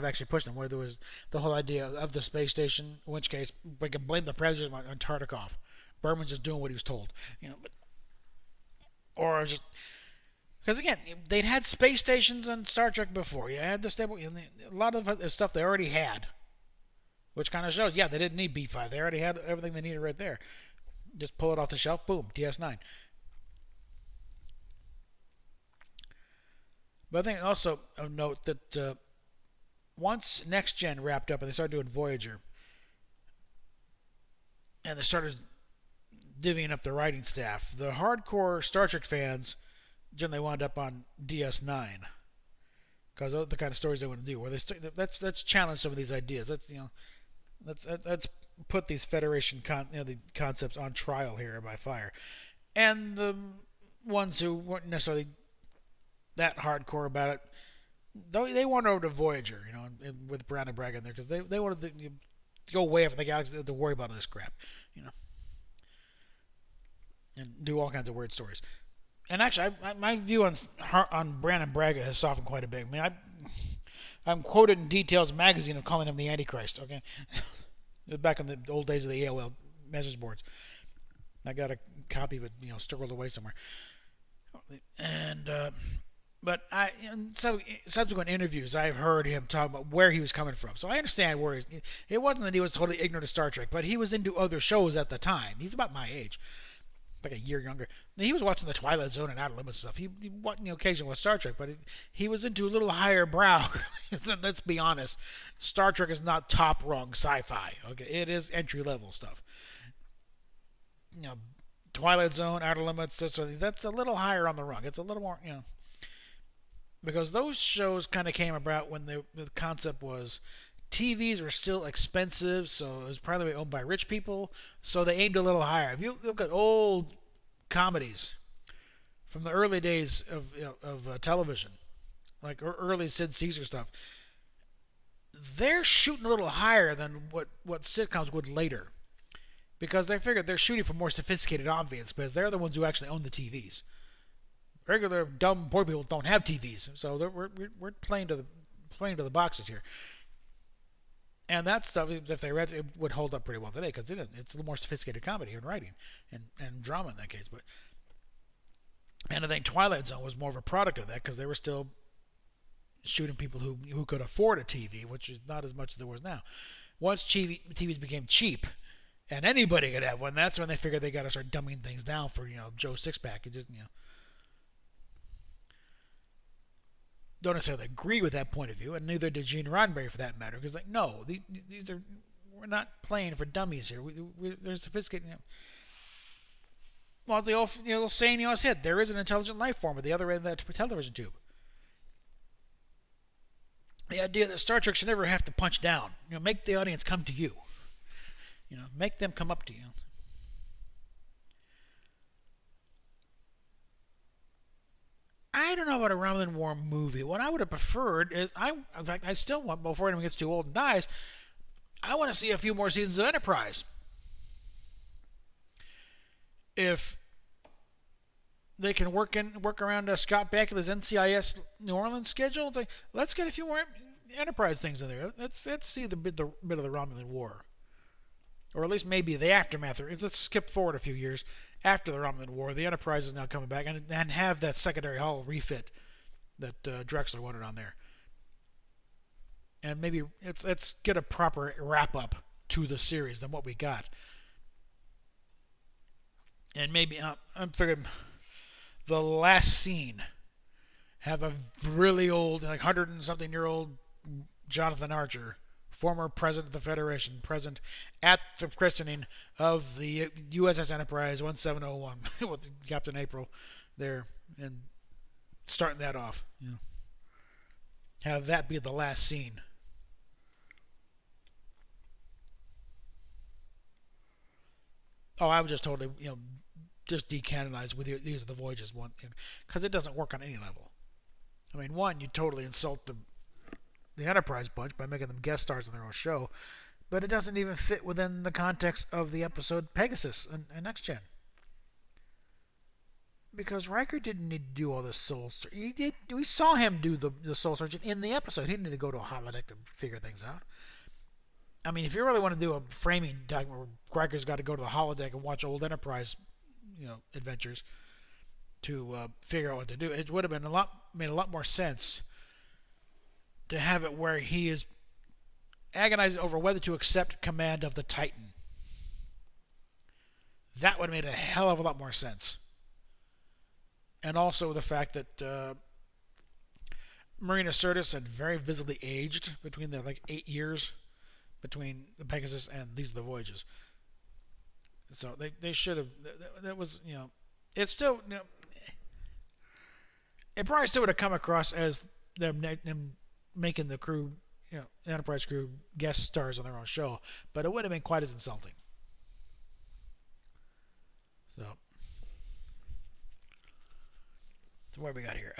actually pushed him. Whether it was the whole idea of the space station, in which case we can blame the president on Tartikoff. Berman's just doing what he was told, or just because again they'd had space stations on Star Trek before. You had the stable, a lot of the stuff they already had, which kind of shows, yeah, they didn't need B5. They already had everything they needed right there. Just pull it off the shelf, boom, DS9. But I think also of note that once Next Gen wrapped up and they started doing Voyager, and they started divvying up the writing staff, the hardcore Star Trek fans generally wound up on DS9 because those are the kind of stories they want to do. Where let's challenge some of these ideas. Let's put these Federation the concepts on trial here by fire, and the ones who weren't necessarily that hardcore about it, they wandered over to Voyager, with Brown and Bragg in there because they wanted to go away from the galaxy to worry about this crap, and do all kinds of weird stories. And actually, my view on Brandon Braga has softened quite a bit. I mean, I'm quoted in Details magazine of calling him the Antichrist. Okay, back in the old days of the AOL message boards, I got a copy of it, squirreled away somewhere. And but in subsequent interviews, I've heard him talk about where he was coming from. So I understand where it wasn't that he was totally ignorant of Star Trek, but he was into other shows at the time. He's about my age, like a year younger. He was watching the Twilight Zone and Outer Limits stuff. He occasionally was Star Trek, but he was into a little higher brow. Let's be honest, Star Trek is not top rung sci-fi. Okay, it is entry level stuff. Twilight Zone, Outer Limits, that's a little higher on the rung. It's a little more, because those shows kind of came about when the concept was TVs were still expensive, so it was primarily owned by rich people, so they aimed a little higher. If you look at old comedies from the early days of television, like early Sid Caesar stuff, they're shooting a little higher than what sitcoms would later, because they figured they're shooting for more sophisticated audience because they're the ones who actually own the TVs. Regular dumb poor people don't have TVs, so we're playing to the boxes here. And that stuff, if they read it, would hold up pretty well today because it's a little more sophisticated comedy and writing and drama in that case. And I think Twilight Zone was more of a product of that because they were still shooting people who could afford a TV, which is not as much as there was now. Once TVs became cheap and anybody could have one, that's when they figured they got to start dumbing things down for Joe Sixpack. Don't necessarily agree with that point of view, and neither did Gene Roddenberry for that matter. Because no, these are, we're not playing for dummies here. They're sophisticated. Well, the old saying you always said, there is an intelligent life form at the other end of that television tube. The idea that Star Trek should never have to punch down. Make the audience come to you. Make them come up to you. I don't know about a Romulan War movie. What I would have preferred is, in fact, I still want, before anyone gets too old and dies, I want to see a few more seasons of Enterprise. If they can work around Scott Bakula's NCIS New Orleans schedule, let's get a few more Enterprise things in there. Let's see the bit of the Romulan War, or at least maybe the aftermath. Let's skip forward a few years. After the Romulan War, the Enterprise is now coming back and have that secondary hull refit that Drexler wanted on there. And maybe let's get a proper wrap up to the series than what we got. And maybe I'm figuring the last scene have a really old, like 100 and something year old Jonathan Archer, former president of the Federation, present at the christening of the USS Enterprise 1701 with Captain April there, and starting that off. Have that be the last scene. Oh, I would just totally, just decanonize with these are the voyages one, because it doesn't work on any level. I mean, one, you totally insult the Enterprise bunch by making them guest stars in their own show, but it doesn't even fit within the context of the episode Pegasus and Next Gen. Because Riker didn't need to do all this soul search. He did. We saw him do the soul searching in the episode. He didn't need to go to a holodeck to figure things out. I mean, if you really want to do a framing document where Riker's got to go to the holodeck and watch old Enterprise, adventures to figure out what to do, it would have made a lot more sense to have it where he is agonizing over whether to accept command of the Titan. That would have made a hell of a lot more sense. And also the fact that Marina Sirtis had very visibly aged between the 8 years between the Pegasus and These Are the Voyages. So they should have. That was it's still it probably still would have come across as them making the crew, Enterprise crew guest stars on their own show, but it wouldn't have been quite as insulting. So what do we got here?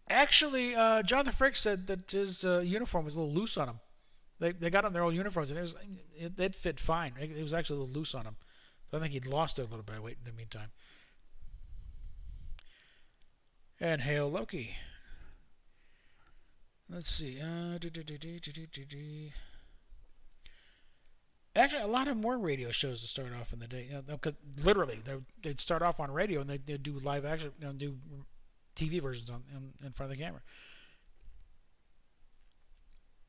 Actually, Jonathan Frakes said that his uniform was a little loose on him. They got on their old uniforms and it fit fine. It was actually a little loose on him. So I think he'd lost it a little bit of weight in the meantime. And hail Loki. Let's see. Actually, a lot of more radio shows to start off in the day. Literally, they'd start off on radio and they'd do live action, do TV versions in front of the camera.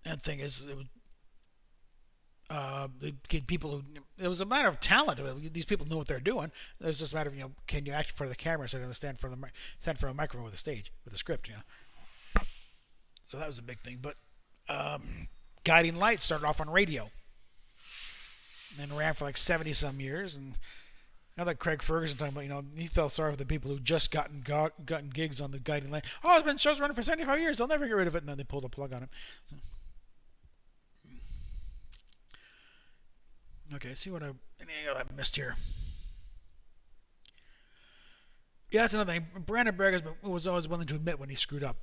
And the thing is, it was people who it was a matter of talent. These people knew what they're doing. It was just a matter of can you act in front of the camera instead of stand for a microphone with a stage with a script. So that was a big thing. But Guiding Light started off on radio and ran for 70 some years. And like Craig Ferguson talking about, he felt sorry for the people who just gotten gigs on the Guiding Light. Oh, it's been shows running for 75 years. They'll never get rid of it. And then they pulled the plug on it. So. Okay, see what I missed here. Yeah, that's another thing. Brandon Braga was always willing to admit when he screwed up.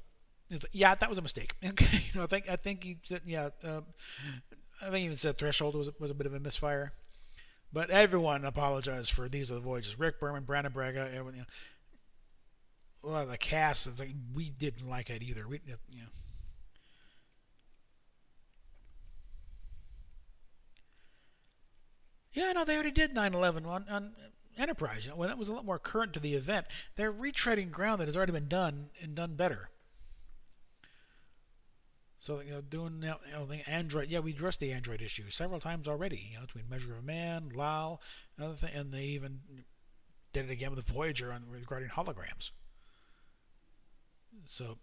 Yeah, that was a mistake. Okay, I think he said, I think even said Threshold was a bit of a misfire. But everyone apologized for These Are the Voyages. Rick Berman, Brandon Braga, everyone. A lot of the cast is we didn't like it either. Yeah, no, they already did 9/11 on Enterprise. When that was a lot more current to the event. They're retreading ground that has already been done and done better. So doing the Android. Yeah, we addressed the Android issue several times already. Between Measure of a Man, Lal, another thing, and they even did it again with the Voyager regarding holograms. So,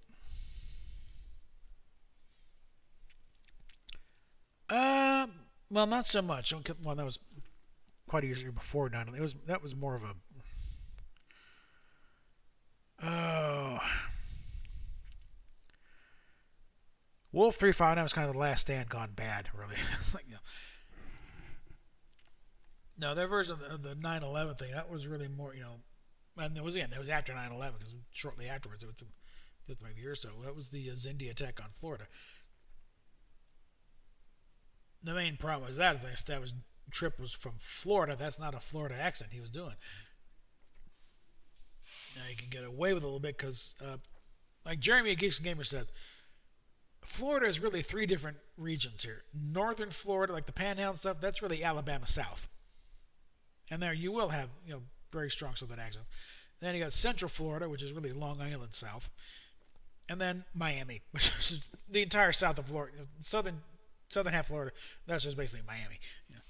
well, not so much. Well, that was quite a year before 9/11. That was more of a Wolf 359 was kind of the last stand gone bad, really. No, their version of the 9/11 thing, that was really more, and it was after 9/11 because shortly afterwards, it was just maybe a year or so. That was the Zindi attack on Florida. The main problem was that, as I established, Trip was from Florida. That's not a Florida accent he was doing. Now you can get away with it a little bit because, like Jeremy at Geeks and Gamers said, Florida is really three different regions here. Northern Florida, like the Panhandle stuff, that's really Alabama South. And there you will have, very strong southern accents. Then you got Central Florida, which is really Long Island South. And then Miami, which is the entire south of Florida. Southern southern half of Florida. That's just basically Miami. You know.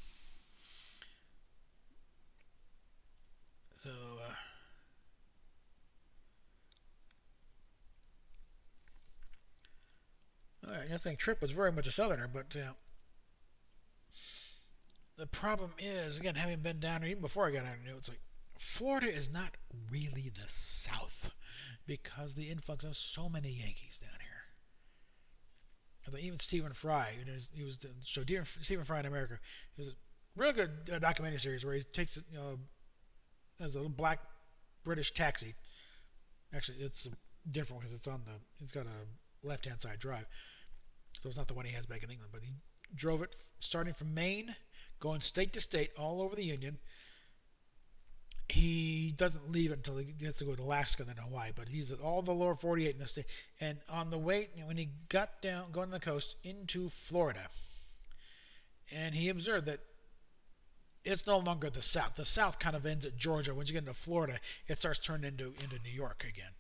So all right, I think Tripp was very much a southerner, but the problem is, again, having been down here even before I got down here, it's like Florida is not really the South because the influx of so many Yankees down here. Even Stephen Fry, he was the show Stephen Fry in America. It was a real good documentary series where he takes as a little black British taxi. Actually, it's different because it's got a left-hand side drive, so it's not the one he has back in England. But he drove it starting from Maine, going state to state all over the Union. He doesn't leave it until he gets to go to Alaska, then Hawaii. But he's at all the lower 48 in the state. And on the way, when he got down, going to the coast into Florida, and he observed that it's no longer the South. The South kind of ends at Georgia. Once you get into Florida, it starts turning into New York again.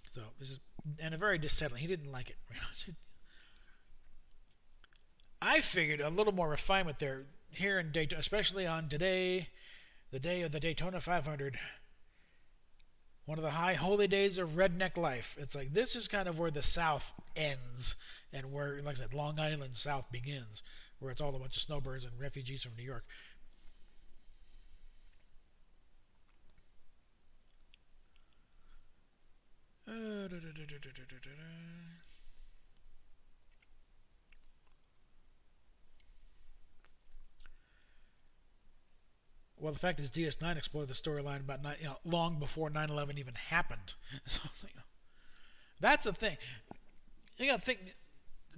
So this is and a very dissettling. He didn't like it. I figured a little more refinement there here in Daytona, especially on today, the day of the Daytona 500. One of the high holy days of redneck life. It's like this is kind of where the South ends and where, like I said, Long Island South begins, where it's all a bunch of snowbirds and refugees from New York. Well, the fact is, DS9 explored the storyline about long before 9/11 even happened. So that's the thing. You got to think,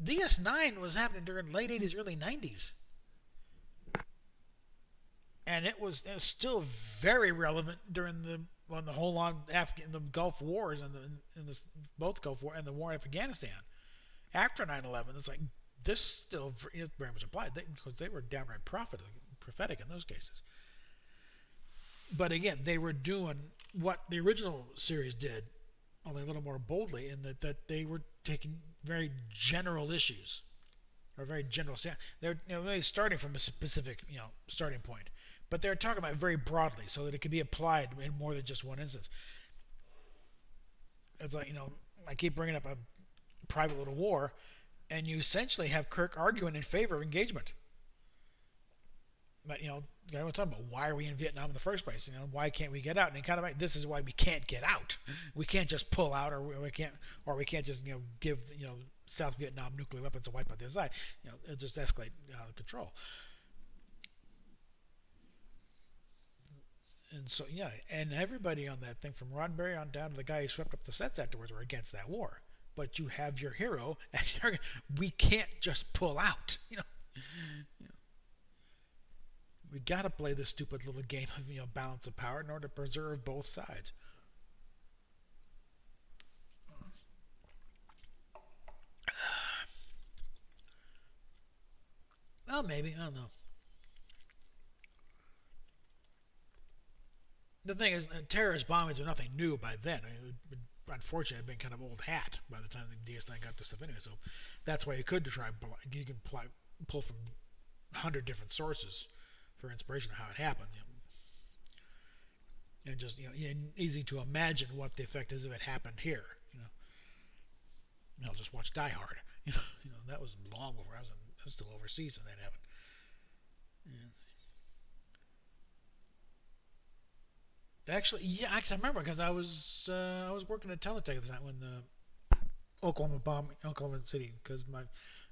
DS9 was happening during late 80s, early 90s, and it was still very relevant during the whole on the Gulf Wars and both Gulf War and the war in Afghanistan. After 9/11, it's like this still is very much applied because they were downright prophetic in those cases. But again, they were doing what the original series did, only a little more boldly, in that they were taking very general issues, or very general. They're really starting from a specific starting point, but they're talking about it very broadly, so that it could be applied in more than just one instance. It's like I keep bringing up a private little war, and you essentially have Kirk arguing in favor of engagement. But I was talking about why are we in Vietnam in the first place? Why can't we get out? And kind of like this is why we can't get out. We can't just pull out, or we can't just give South Vietnam nuclear weapons to wipe out the other side. It'll just escalate out of control. And so and everybody on that thing, from Roddenberry on down to the guy who swept up the sets afterwards, were against that war. But you have your hero, and we can't just pull out. We got to play this stupid little game of balance of power in order to preserve both sides. Well, maybe. I don't know. The thing is, terrorist bombings are nothing new by then. Unfortunately, it had been kind of old hat by the time the DS9 got this stuff anyway. So that's why you can pull from 100 different sources for inspiration of how it happens, and just easy to imagine what the effect is if it happened here. Just watch Die Hard. That was long before I was still overseas when that happened. Yeah. Actually, I remember because I was working at Teletech at the time when the Oklahoma City, because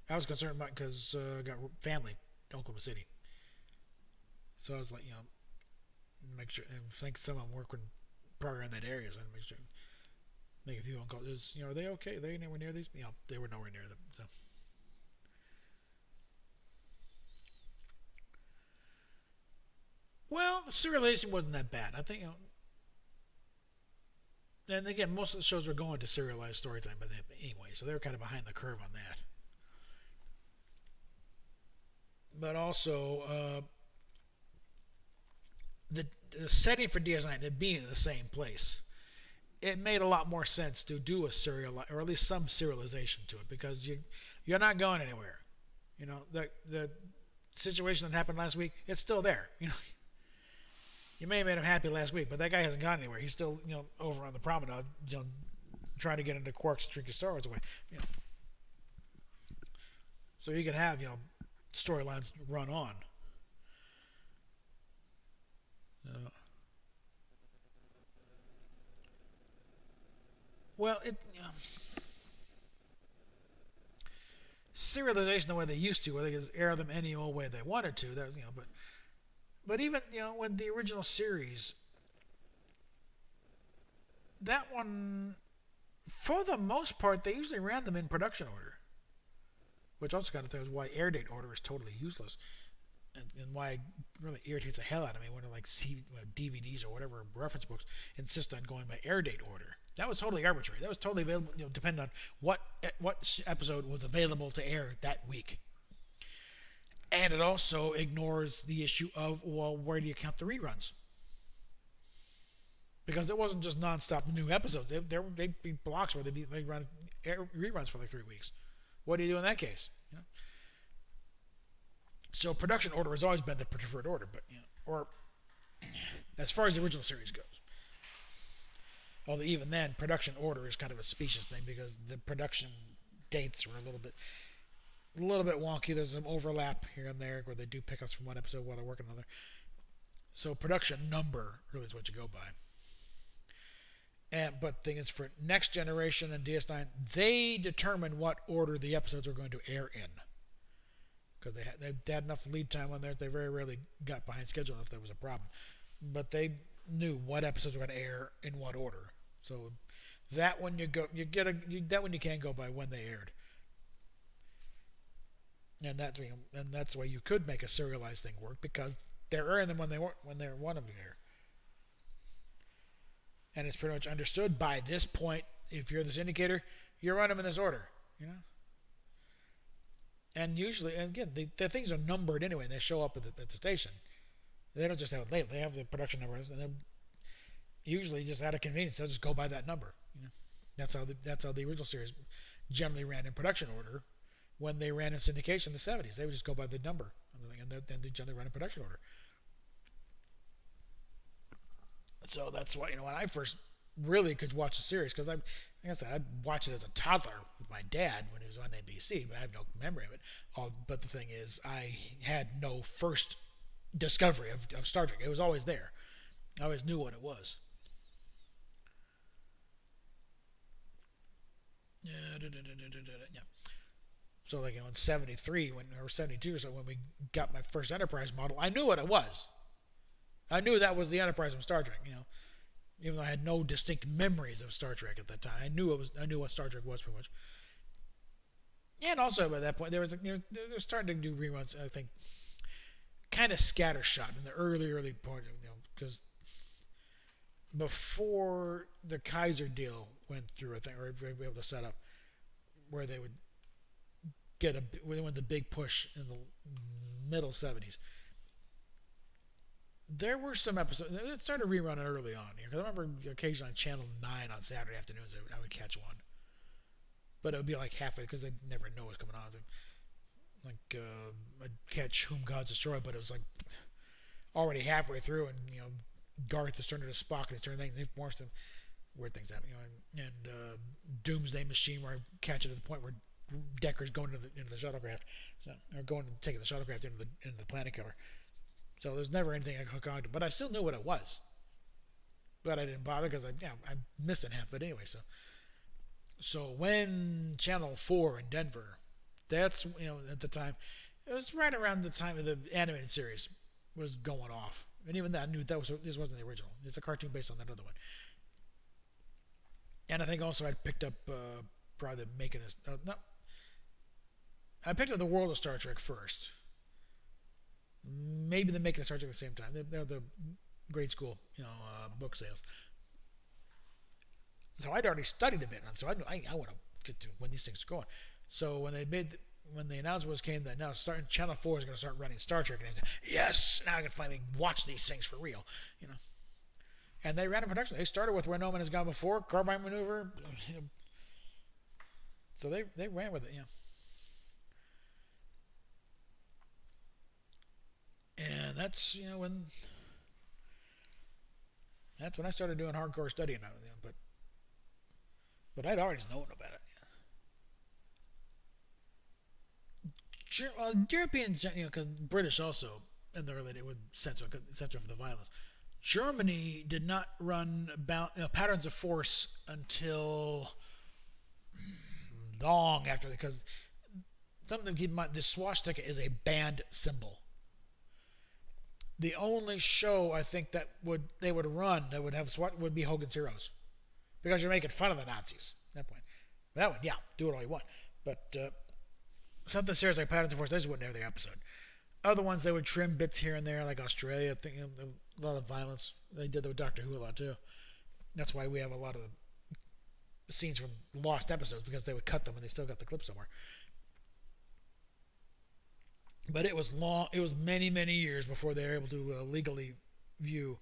I was concerned about because I got family in Oklahoma City. So I was like, make sure, and think someone working probably in that area, so I had to make sure, make a few phone calls. Are they okay? Are they anywhere near these? They were nowhere near them. So. Well, the serialization wasn't that bad. I think, and again, most of the shows were going to serialized storytelling by then anyway, so they were kind of behind the curve on that. But also, the setting for DS9, it being in the same place, it made a lot more sense to do a serial, or at least some serialization to it, because you're not going anywhere. The situation that happened last week, it's still there. You may have made him happy last week, but that guy hasn't gone anywhere. He's still over on the promenade, trying to get into Quark's and drink his sorrows away. You know, so you can have storylines run on. Uh, well, serialization the way they used to, where they could air them any old way they wanted to. That was, but even when the original series, that one, for the most part, they usually ran them in production order, which also got to tell us why air date order is totally useless, and why it really irritates the hell out of me when like DVDs or whatever reference books insist on going by air date order. That was totally arbitrary. That was totally available, depending on what episode was available to air that week. And it also ignores the issue of, well, where do you count the reruns? Because it wasn't just non-stop new episodes. They'd be blocks where they'd run reruns for like 3 weeks. What do you do in that case? So production order has always been the preferred order, but or as far as the original series goes. Although even then, production order is kind of a specious thing because the production dates are a little bit wonky. There's some overlap here and there where they do pickups from one episode while they're working on another. So production number really is what you go by. But the thing is, for Next Generation and DS9, they determine what order the episodes are going to air in. Because they had enough lead time on there, they very rarely got behind schedule if there was a problem. But they knew what episodes were going to air in what order. So that one that one you can go by when they aired. And that's why you could make a serialized thing work, because they're airing them when they want them to air. And it's pretty much understood by this point, if you're the syndicator, you run them in this order, And usually, and again, the things are numbered anyway, and they show up at the station. They don't just have it labeled; they have the production numbers, and then usually, just out of convenience, they'll just go by that number. That's how the original series generally ran in production order. When they ran in syndication in the 70s, they would just go by the number, and then they generally run in production order. So that's why when I first really could watch the series, because like I said, I watched it as a toddler with my dad when it was on NBC, but I have no memory of it. But the thing is, I had no first discovery of Star Trek. It was always there. I always knew what it was. Yeah. So like in 73 or 72 or so, when we got my first Enterprise model, I knew what it was. I knew that was the Enterprise of Star Trek. Even though I had no distinct memories of Star Trek at that time, I knew what Star Trek was pretty much. And also by that point, they were starting to do reruns. I think kind of scattershot in the early point, because before the Kaiser deal went through, I think, or we were able to set up where they would when the big push in the middle 70s. There were some episodes. It started rerunning early on here, because I remember occasionally on Channel 9 on Saturday afternoons I would catch one, but it would be like halfway because they never know what's coming on. I'd catch Whom Gods Destroy, but it was like already halfway through, and Garth is turning to Spock, and he's turning things. More some weird things happen. And Doomsday Machine, where I catch it at the point where Decker's going into the shuttlecraft, or taking the shuttlecraft into the planet killer. So there's never anything I could hook on to, but I still knew what it was. But I didn't bother because I missed it half of it anyway. So when Channel 4 in Denver, that's at the time, it was right around the time of the animated series was going off, and even that I knew this wasn't the original. It's a cartoon based on that other one. And I think also I'd picked up probably making this. I picked up the World of Star Trek first. Maybe the Making of Star Trek at the same time. They're the grade school, book sales. So I'd already studied a bit, so I want to get to when these things are going. So when the announcement came that now Channel 4 is going to start running Star Trek, and I said, yes, now I can finally watch these things for real, And they ran a production. They started with Where No Man Has Gone Before, Carbine Maneuver. So they ran with it, And that's when I started doing hardcore studying. But I'd already known about it. Europeans, because British also, and they're related with censor of the violence. Germany did not run patterns of force until long after, because something to keep in mind: the swastika is a banned symbol. The only show I think that they would run that would have SWAT would be Hogan's Heroes, because you're making fun of the Nazis at that point. That one, yeah, do it all you want. But something serious like Patterns of Force, they just wouldn't every episode. Other ones they would trim bits here and there, like Australia. I think a lot of violence. They did that with Doctor Who a lot too. That's why we have a lot of the scenes from lost episodes, because they would cut them and they still got the clip somewhere. But it was long. It was many, many years before they were able to legally view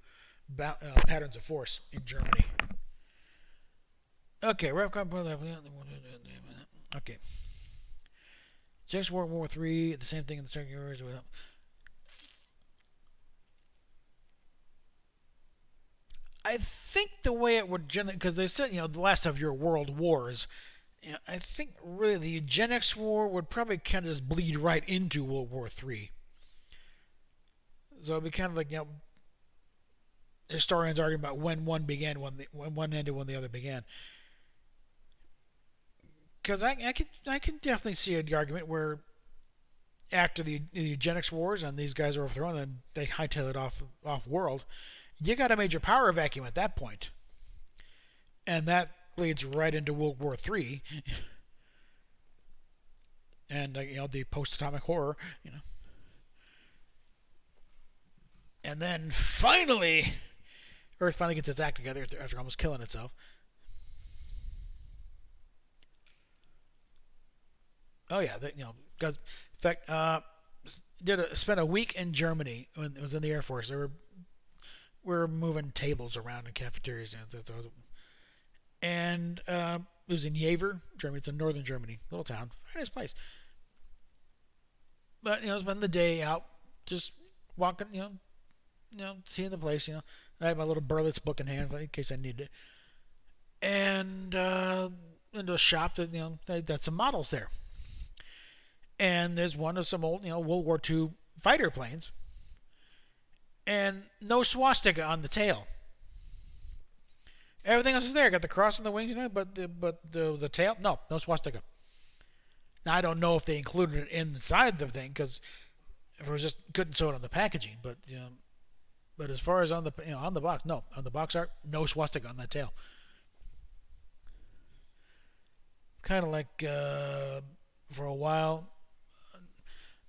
Patterns of Force in Germany. Okay, okay. Just World War III, the same thing in the Second World War. I think the way it would generally, because they said, the last of your world wars, I think really the eugenics war would probably kind of just bleed right into World War III. So it'd be kind of like, historians arguing about when one began, when one ended, when the other began. Because I can definitely see the argument where after the eugenics wars and these guys are overthrown and they hightail it off world, you got a major power vacuum at that point, and that leads right into World War III, and the post-atomic horror, and then finally, Earth finally gets its act together after almost killing itself. Oh yeah, because in fact, spent a week in Germany when it was in the Air Force. They were moving tables around in cafeterias, and it was in Jever, Germany. It's in northern Germany, little town, very nice place. But spend the day out, just walking, seeing the place. I had my little Berlitz book in hand in case I needed it, and into a shop that they got some models there. And there's one of some old, World War II fighter planes, and no swastika on the tail. Everything else is there. Got the cross on the wings, but the tail, no swastika. Now I don't know if they included it inside the thing, because if it was just couldn't sew it on the packaging. But as far as on the box, no, on the box art, no swastika on that tail. Kind of like for a while,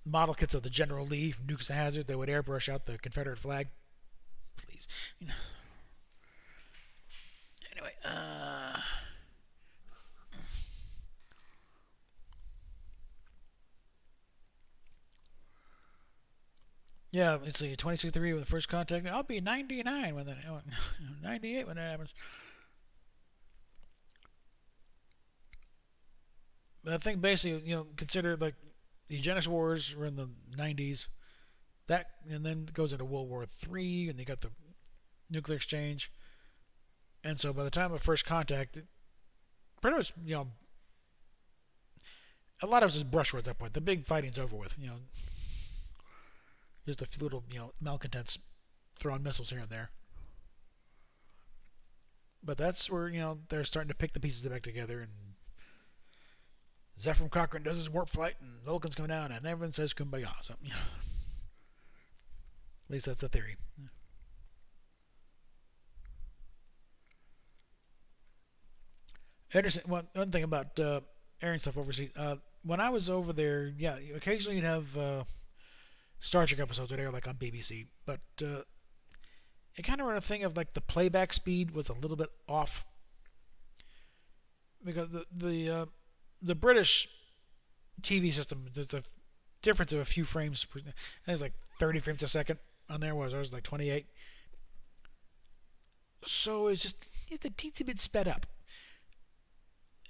model kits of the General Lee from Dukes of Hazzard, they would airbrush out the Confederate flag. Please. Anyway, yeah, it's 23 with the first contact. I'll be 99 when that 98 when that happens. But I think basically, consider like the eugenics wars were in the 90s. That and then it goes into World War III, and they got the nuclear exchange. And so by the time of first contact, pretty much a lot of us is brushwood at that point. The big fighting's over with. Just a few little malcontents throwing missiles here and there. But that's where they're starting to pick the pieces back together, and Zephyr Cochrane does his warp flight, and Vulcan's coming down, and everyone says kumbaya. So, at least that's the theory. Interesting. One thing about airing stuff overseas. When I was over there, yeah, occasionally you'd have Star Trek episodes that air like on BBC, but it kind of ran a thing of like the playback speed was a little bit off, because the British TV system, there's a difference of a few frames. It's like 30 frames a second on there, whereas ours was like 28. So it's a teensy bit sped up.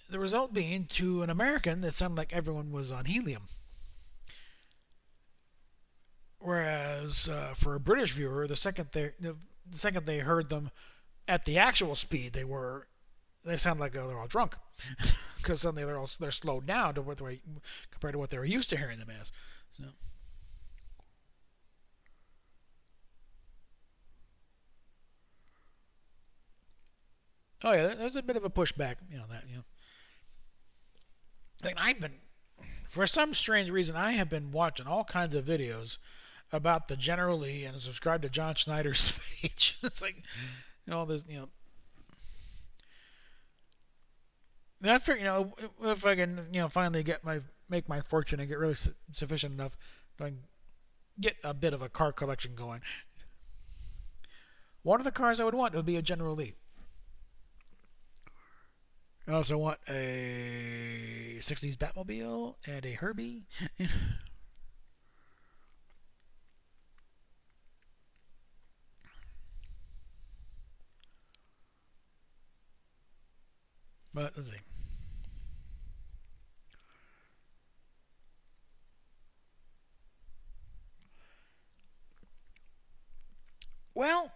The result being, to an American, that sounded like everyone was on helium. Whereas for a British viewer, the second they heard them at the actual speed they sound like they're all drunk because suddenly they're slowed down to compared to what they were used to hearing them as. So. Oh yeah, there's a bit of a pushback, that And I've been, for some strange reason, I have been watching all kinds of videos about the General Lee and subscribed to John Schneider's speech. It's like, there's, I figure, if I can, finally make my fortune and get really sufficient enough to get a bit of a car collection going. One of the cars I would be a General Lee. I also want a 60s Batmobile and a Herbie. But let's see. Well,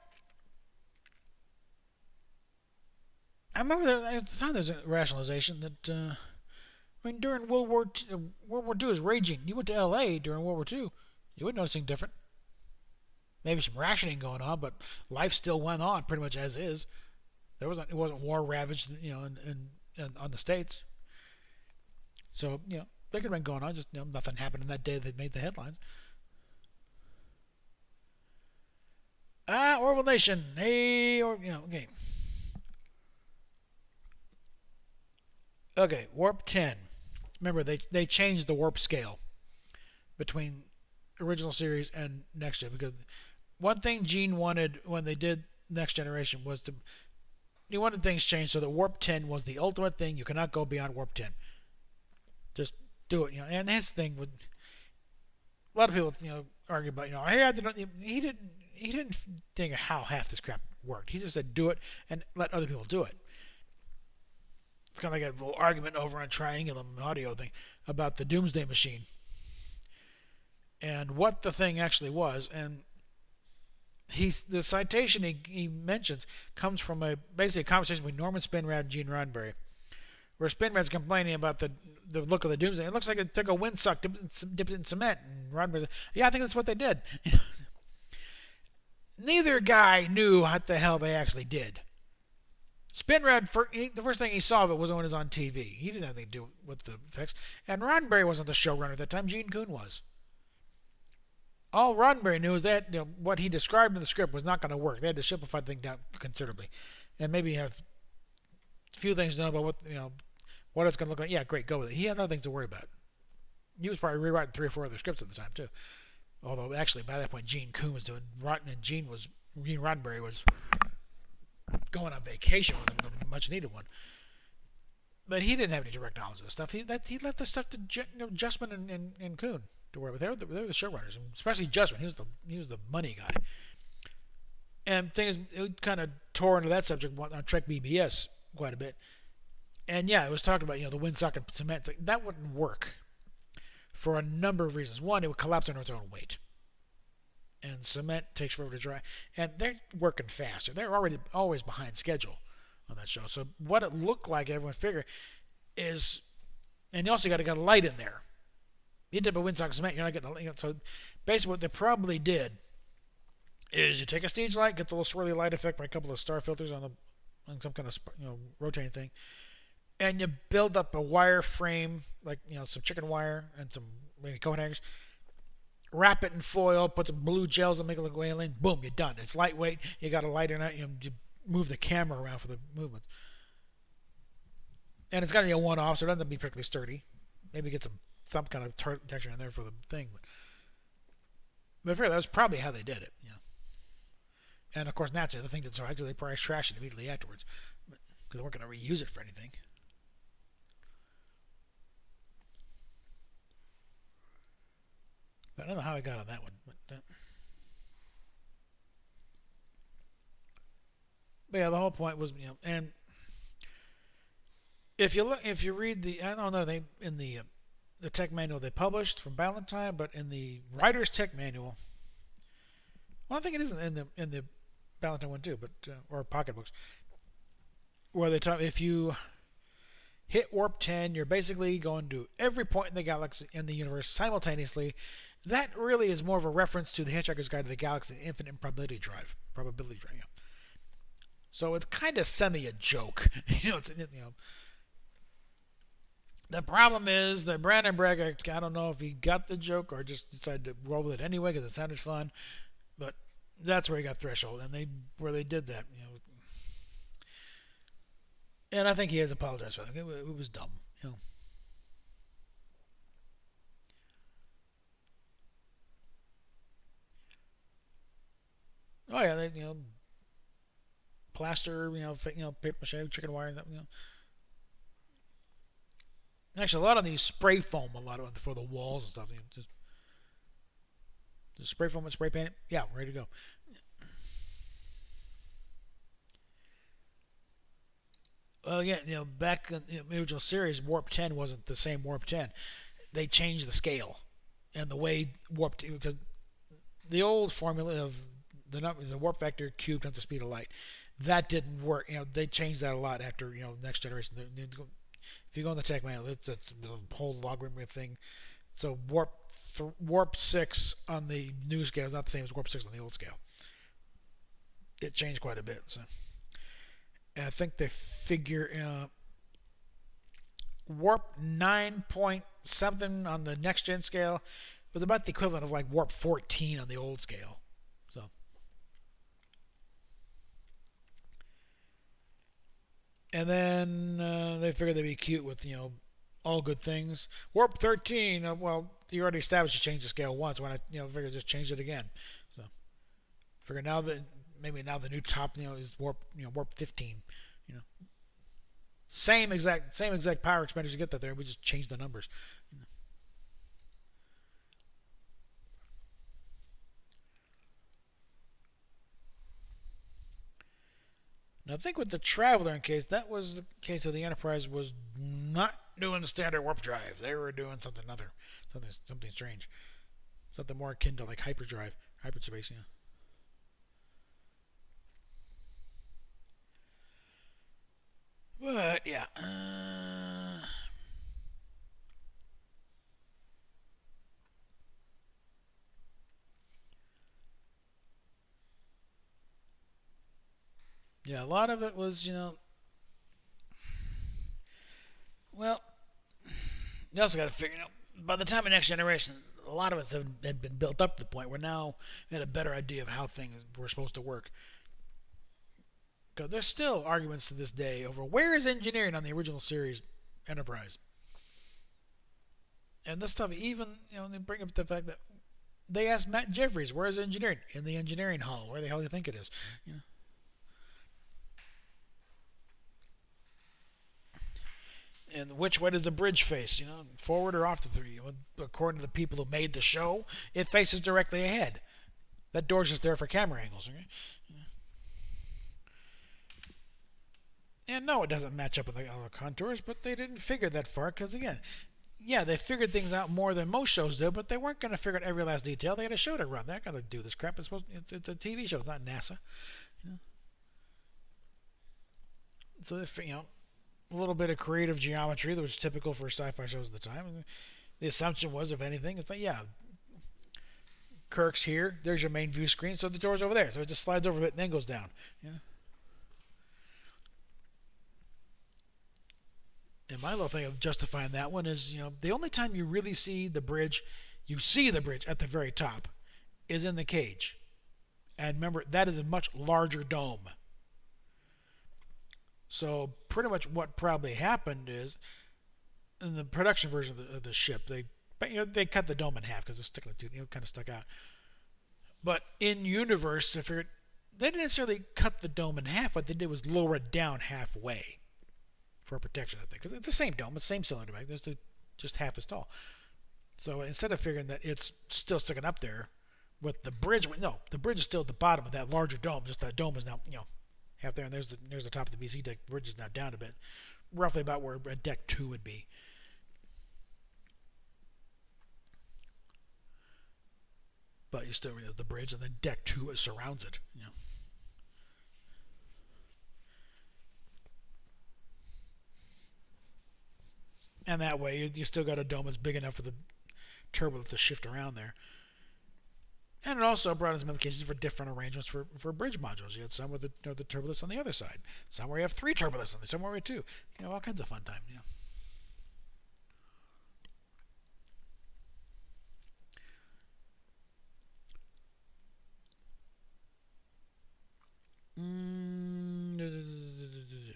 I remember at the time there's a rationalization that during World War II is raging. You went to L.A. during World War II, you wouldn't notice anything different. Maybe some rationing going on, but life still went on pretty much as is. It wasn't war ravaged, on the states. So they could have been going on. Just nothing happened in that day that made the headlines. Orville Nation. Hey, okay. Okay, Warp 10. Remember, they changed the warp scale between original series and next gen because one thing Gene wanted when they did Next Generation was he wanted things changed so that Warp 10 was the ultimate thing. You cannot go beyond Warp 10. Just do it, And his thing would, a lot of people, argue about, he didn't think of how half this crap worked. He just said do it and let other people do it. It's kind of like a little argument over on Triangulum Audio thing about the Doomsday Machine and what the thing actually was. And the citation he mentions comes from basically a conversation between Norman Spinrad and Gene Roddenberry, where Spinrad's complaining about the look of the Doomsday. It looks like it took a windsuck, dipped it in cement, and Roddenberry said, "Yeah, I think that's what they did." Neither guy knew what the hell they actually did. Spinrad, the first thing he saw of it was when it was on TV. He didn't have anything to do with the effects. And Roddenberry wasn't the showrunner at that time. Gene Kuhn was. All Roddenberry knew is that what he described in the script was not going to work. They had to simplify the thing down considerably, and maybe have a few things to know about what it's going to look like. Yeah, great, go with it. He had other things to worry about. He was probably rewriting 3 or 4 other scripts at the time too. Although actually by that point Gene Kuhn was doing Rotten and Gene Roddenberry was going on vacation with him, a much needed one. But he didn't have any direct knowledge of this stuff. He left the stuff to Justman and Kuhn to worry with. They were the showrunners, especially Justman. He was the money guy. And things it kind of tore into that subject on Trek BBS quite a bit. And yeah, it was talking about the windsock and cement. That wouldn't work for a number of reasons. One, it would collapse under its own weight. And cement takes forever to dry. And they're working faster. They're already always behind schedule on that show. So what it looked like, everyone figured, is, and you also got to get a light in there. You dip a windsock cement, you're not getting a light. So basically what they probably did is you take a stage light, get the little swirly light effect by a couple of star filters on some kind of rotating thing, and you build up a wire frame, like some chicken wire and some maybe coat hangers. Wrap it in foil, put some blue gels and make it look alien. Boom, you're done. It's lightweight. You got a light in it. You move the camera around for the movements. And it's got to be a one-off, so it doesn't have to be particularly sturdy. Maybe get some kind of texture in there for the thing. But fair, that was probably how they did it. And of course, naturally, the thing did so actually they probably trashed it immediately afterwards because they weren't going to reuse it for anything. But I don't know how I got on that one. But yeah, the whole point was, and if you read I don't know, they in the tech manual they published from Ballantine, but in the writer's tech manual, Well, I think it is in the Valentine one too, but or pocketbooks where they talk if you hit warp 10, you're basically going to every point in the galaxy in the universe simultaneously. That really is more of a reference to the Hitchhiker's Guide to the Galaxy, the Infinite Probability Drive. Probability Drive. Yeah. So it's kind of semi a joke. The problem is that Brandon Bragg, I don't know if he got the joke or just decided to roll with it anyway because it sounded fun, but that's where he got Threshold, and they did that. And I think he has apologized for that. It was dumb. You know. Oh yeah, plaster, paper mache, chicken wire, Actually, a lot of these spray foam, a lot of for the walls and stuff. Just spray foam and spray paint it. Yeah, ready to go. Well, again, back in the original series, Warp 10 wasn't the same Warp 10. They changed the scale and the way Warp 10, because the old formula of the warp factor cubed times the speed of light, that didn't work. They changed that a lot after next generation. If you go in the tech manual, it's a whole logarithmic thing. So warp 6 on the new scale is not the same as warp 6 on the old scale. It changed quite a bit. So, and I think they figure warp 9 point something on the next gen scale was about the equivalent of like warp 14 on the old scale. So. And then they figured they'd be cute with all good things. Warp 13. Well, you already established you changed the scale once. Why not figure just change it again? So figure now that maybe now the new top is warp 15. You know, same exact power expenditure to get that there. We just change the numbers. Now, I think with the Traveler in case, that was the case of the Enterprise was not doing the standard warp drive. They were doing something other, something strange, something more akin to like hyperdrive, hyperspace. But yeah, yeah, a lot of it was well, you also got to figure by the time of Next Generation, a lot of us had been built up to the point where now we had a better idea of how things were supposed to work. Because there's still arguments to this day over where is engineering on the original series Enterprise. And this stuff, even, they bring up the fact that they asked Matt Jeffries, where's engineering? In the engineering hall. Where the hell do you think it is? And which way does the bridge face? Forward or off the three? According to the people who made the show, it faces directly ahead. That door's just there for camera angles. Okay? And no, it doesn't match up with the other contours, but they didn't figure that far because, again, yeah, they figured things out more than most shows do, but they weren't going to figure out every last detail. They had a show to run. They're not going to do this crap. It's a TV show. It's not NASA. So a little bit of creative geometry that was typical for sci-fi shows at the time. And the assumption was, if anything, it's like, yeah, Kirk's here. There's your main view screen, so the door's over there. So it just slides over a bit and then goes down. And my little thing of justifying that one is, the only time you really see the bridge, at the very top, is in the cage. And remember, that is a much larger dome. So pretty much what probably happened is, in the production version of the ship, they cut the dome in half because it was sticking to kind of stuck out. But in universe, they didn't necessarily cut the dome in half. What they did was lower it down halfway for protection, I think, because it's the same dome, it's the same cylinder bag, just half as tall. So instead of figuring that it's still sticking up there with the bridge, no, the bridge is still at the bottom of that larger dome. Just that dome is now half there, and there's the top of the BC deck. The bridge is now down a bit, roughly about where deck 2 would be. but you still have the bridge, and then deck 2 surrounds it. And that way you still got a dome that's big enough for the turbulence to shift around there. And it also brought in some implications for different arrangements for bridge modules. You had some with the turbulence on the other side, some where you have 3 turbulence on the, some where you have 2. All kinds of fun time.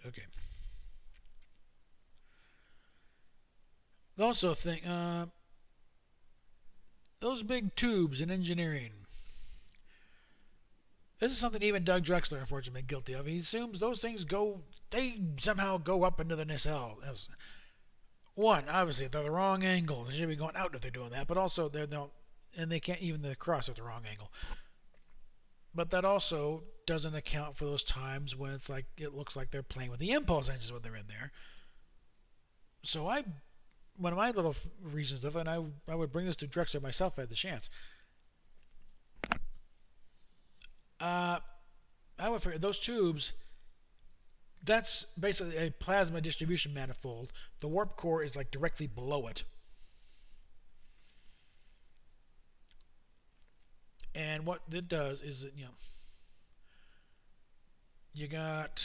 Okay. Also, think those big tubes in engineering. This is something even Doug Drexler, unfortunately, been guilty of. He assumes those things they somehow go up into the nacelle. One, obviously, they're the wrong angle. They should be going out if they're doing that, but also they don't, and they can't even cross at the wrong angle. But that also doesn't account for those times when it looks like they're playing with the impulse engines when they're in there. So one of my little reasons of it, and I would bring this to Drexler myself if I had the chance. I would figure those tubes. That's basically a plasma distribution manifold. The warp core is directly below it. And what it does is that, you got.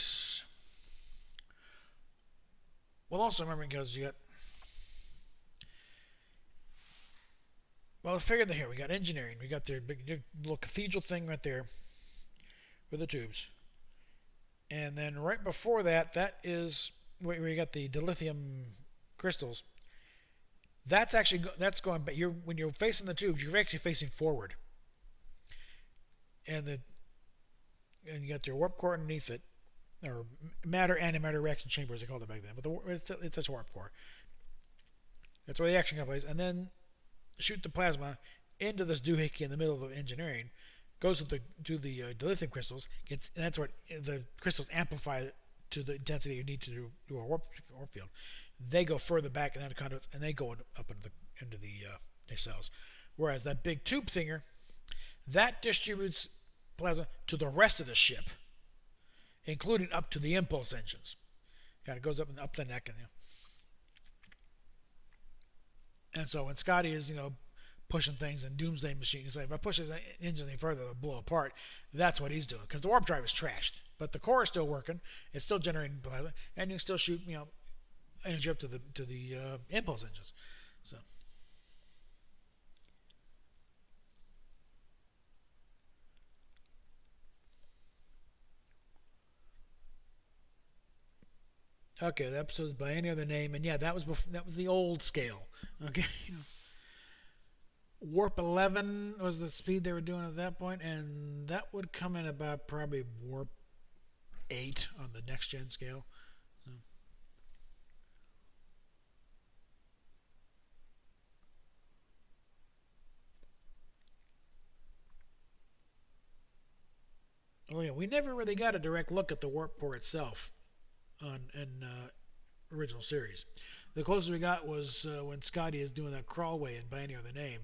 Well, also remember, because you got. Well, figure that here. We got engineering. We got their big little cathedral thing right there with the tubes. And then right before that, that is where you got the dilithium crystals. That's going back. When you're facing the tubes, you're actually facing forward. And you got your warp core underneath it, or matter antimatter reaction chambers they called it back then. But it's this warp core. That's where the action comes place. And then shoot the plasma into this doohickey in the middle of the engineering. Goes to the dilithium crystals. That's what the crystals amplify to the intensity you need to do a warp field. They go further back into the conduits, and they go up into the nacelles. Whereas that big tube thinger, that distributes plasma to the rest of the ship, including up to the impulse engines. Kind of goes up and up the neck, and so when Scotty is pushing things in Doomsday Machine, he's like, if I push his engine any further, it'll blow apart. That's what he's doing, because the warp drive is trashed, but the core is still working. It's still generating plasma, and you can still shoot energy up to the impulse engines. So. Okay, the episode's by any other name, and yeah, that was the old scale. Okay, warp 11 was the speed they were doing at that point, and that would come in about probably warp 8 on the next gen scale. So. Oh yeah, we never really got a direct look at the warp core itself in original series. The closest we got was when Scotty is doing that crawlway in By Any Other Name,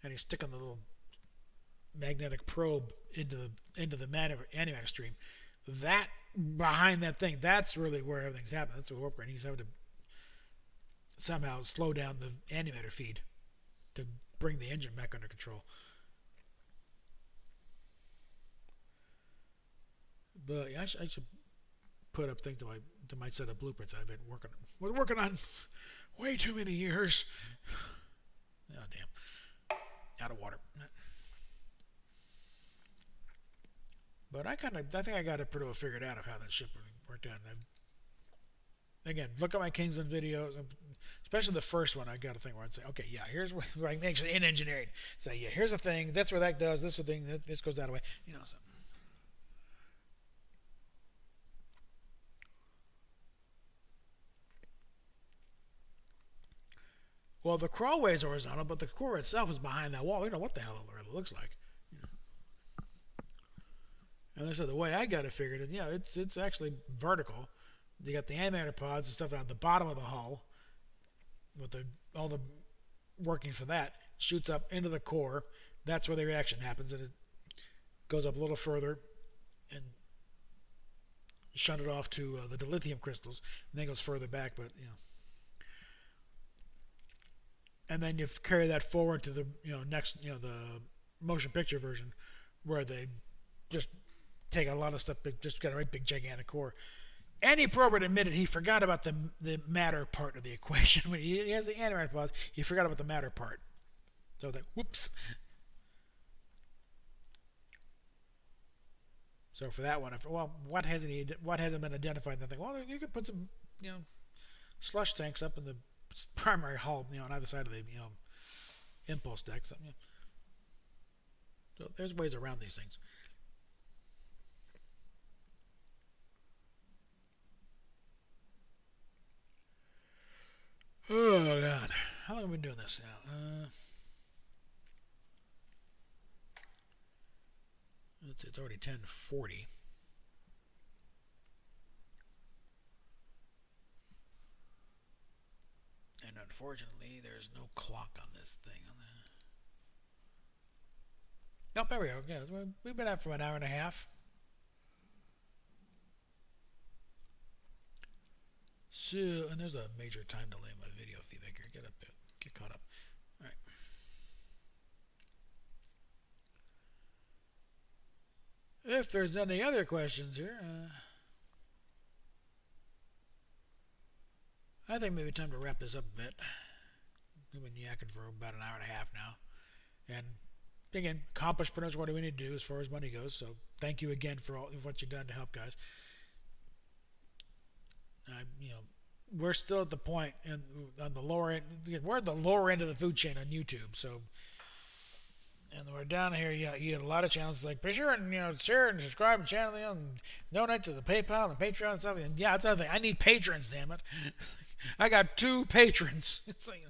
and he's sticking the little magnetic probe into the antimatter stream. That behind that thing, that's really where everything's happening. That's what warp, and he's having to somehow slow down the antimatter feed to bring the engine back under control. But yeah, I should put up things to my set of blueprints that I've been working on way too many years. Oh damn, out of water. But I think I got it pretty well figured out of how that ship worked out. Again, look at my Kingsland videos, especially the first one. I got a thing where I'd say, okay, yeah, here's where I can actually in engineering say, yeah, here's a thing. That's where that does. This is the thing. This goes that way. So. Well, the crawlway is horizontal, but the core itself is behind that wall. We don't know what the hell it really looks like. And like I said, the way I got it figured is, it's actually vertical. You got the antimatter pods and stuff at the bottom of the hull, with all the workings for that. Shoots up into the core, That's where the reaction happens, and it goes up a little further and shunt it off to the dilithium crystals, and then goes further back. But and then you carry that forward to the next the motion picture version, where they just take a lot of stuff, just got a right big gigantic core. Any probe admitted he forgot about the matter part of the equation. When he has the antimatter pause, he forgot about the matter part. So it's like, whoops. So for that one, what hasn't been identified? And I think, well, you could put some slush tanks up in the primary hull, on either side of the impulse deck. So there's ways around these things. Oh God, how long have we been doing this now? It's already 10:40. And unfortunately, there's no clock on this thing. Nope, there we go. Yeah, we've been out for an hour and a half. So, and there's a major time delay in my video feedback here. Get up there. Get caught up. All right. If there's any other questions here, I think maybe time to wrap this up a bit. We've been yakking for about an hour and a half now. And again, accomplished pretty much what we need to do as far as money goes. So thank you again for all of what you've done to help guys. We're still at the point on the lower end. We're at the lower end of the food chain on YouTube. So, and we're down here. Yeah, you get a lot of channels like be sure and share and subscribe and channel and donate to the PayPal and Patreon and stuff. And yeah, that's another thing. I need patrons. Damn it, I got 2 patrons. It's like.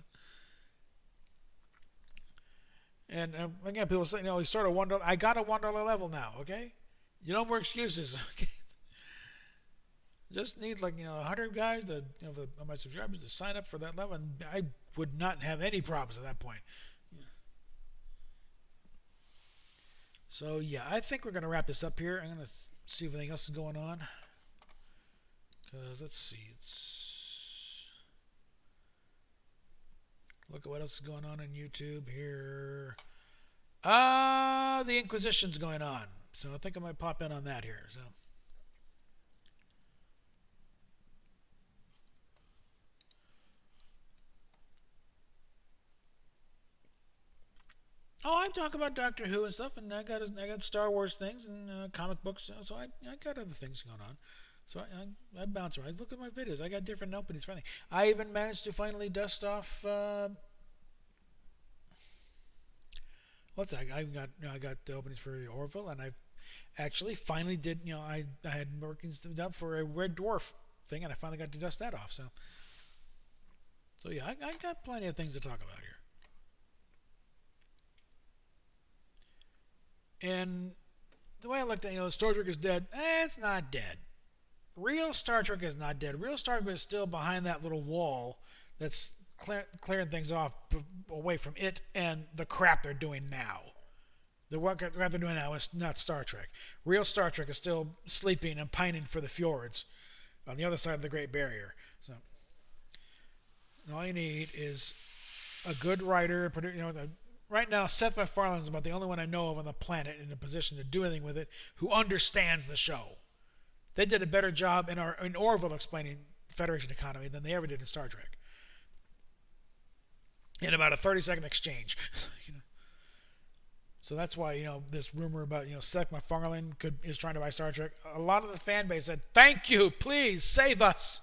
And again, people say, you start at $1. I got a $1 level now. Okay, no more excuses. Okay. Just need 100 guys to for my subscribers to sign up for that level, and I would not have any problems at that point. Yeah. So yeah, I think we're gonna wrap this up here. I'm gonna see if anything else is going on. Cause let's see, look at what else is going on YouTube here. The Inquisition's going on, so I think I might pop in on that here. So. Oh, I talk about Doctor Who and stuff, and I got Star Wars things and comic books, so I got other things going on. So I bounce around. I look at my videos. I got different openings for anything. I even managed to finally dust off. What's that? I got the openings for Orville, and I've actually finally did. I had working up for a Red Dwarf thing, and I finally got to dust that off. So yeah, I got plenty of things to talk about here. And the way I looked at Star Trek is dead. It's not dead. Real Star Trek is not dead. Real Star Trek is still behind that little wall that's clearing things off away from it and the crap they're doing now. The what they're doing now is not Star Trek. Real Star Trek is still sleeping and pining for the fjords on the other side of the Great Barrier. So all you need is a good writer. Right now, Seth MacFarlane's about the only one I know of on the planet in a position to do anything with it who understands the show. They did a better job in Orville explaining the Federation economy than they ever did in Star Trek. In about a 30-second exchange. So that's why, this rumor about, Seth MacFarlane is trying to buy Star Trek. A lot of the fan base said, thank you, please, save us.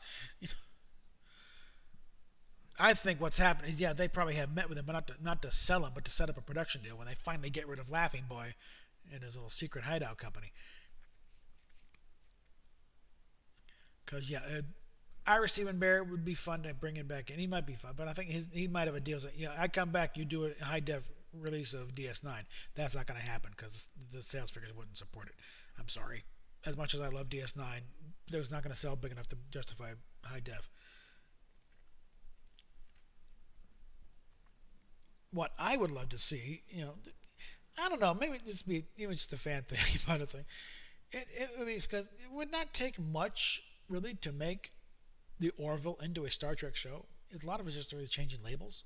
I think what's happened is, they probably have met with him, but not to sell him, but to set up a production deal when they finally get rid of Laughing Boy and his little secret hideout company. Because, Ira Steven Barrett would be fun to bring him back in. He might be fun, but I think he might have a deal that, I come back, you do a high-def release of DS9. That's not going to happen because the sales figures wouldn't support it. I'm sorry. As much as I love DS9, it was not going to sell big enough to justify high-def. What I would love to see, I don't know. Maybe just be even just a fan thing about it. Like, it would be because it would not take much really to make the Orville into a Star Trek show. A lot of it's just really changing labels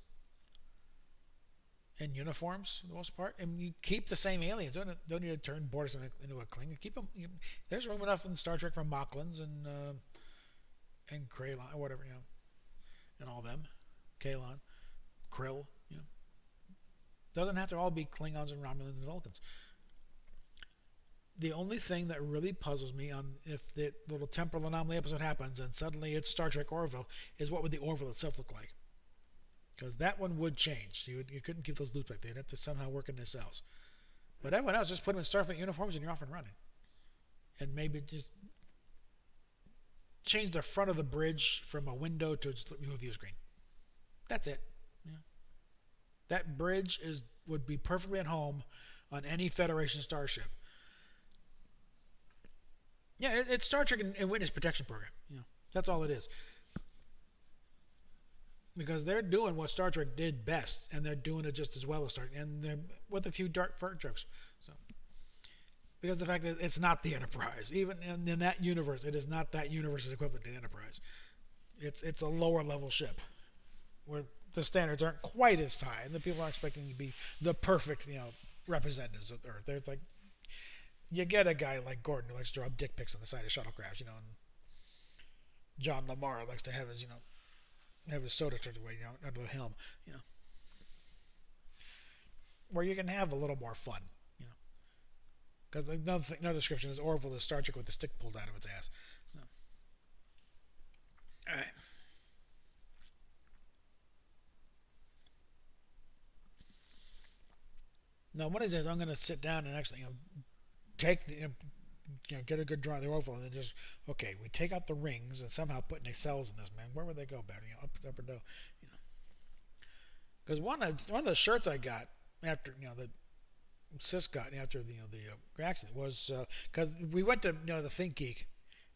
and uniforms for the most part, and you keep the same aliens. Don't need to turn Borders into a Klingon. Keep them. There's room enough in Star Trek for Mocklins and Kraylon or whatever and all them, Kalon, Krill. Doesn't have to all be Klingons and Romulans and Vulcans. The only thing that really puzzles me on if the little temporal anomaly episode happens and suddenly it's Star Trek Orville is what would the Orville itself look like? Because that one would change. You couldn't keep those loops like that. They'd have to somehow work in their cells. But everyone else, just put them in Starfleet uniforms and you're off and running. And maybe just change the front of the bridge from a window to a view screen. That's it. That bridge would be perfectly at home on any Federation starship. Yeah, it's Star Trek and Witness Protection Program. That's all it is. Because they're doing what Star Trek did best, and they're doing it just as well as Star Trek, and they're with a few dark jokes. So, because the fact that it's not the Enterprise, even in that universe, it is not that universe's equivalent to the Enterprise. It's a lower level ship, where the standards aren't quite as high, and the people aren't expecting to be the perfect, representatives of Earth. There's like, you get a guy like Gordon who likes to draw dick pics on the side of shuttlecrafts, and John Lamar likes to have his, have his soda turned away, under the helm, where you can have a little more fun, because another description is Orville is Star Trek with the stick pulled out of its ass. So, all right. Now, one of these days, I'm going to sit down and actually, take the, get a good drawing of the Orville, and then just, okay, we take out the rings and somehow put nacelles in this, man. Where would they go, better? Up or down, Because one of the shirts I got after, that Sis got after the accident was because we went to the Think Geek,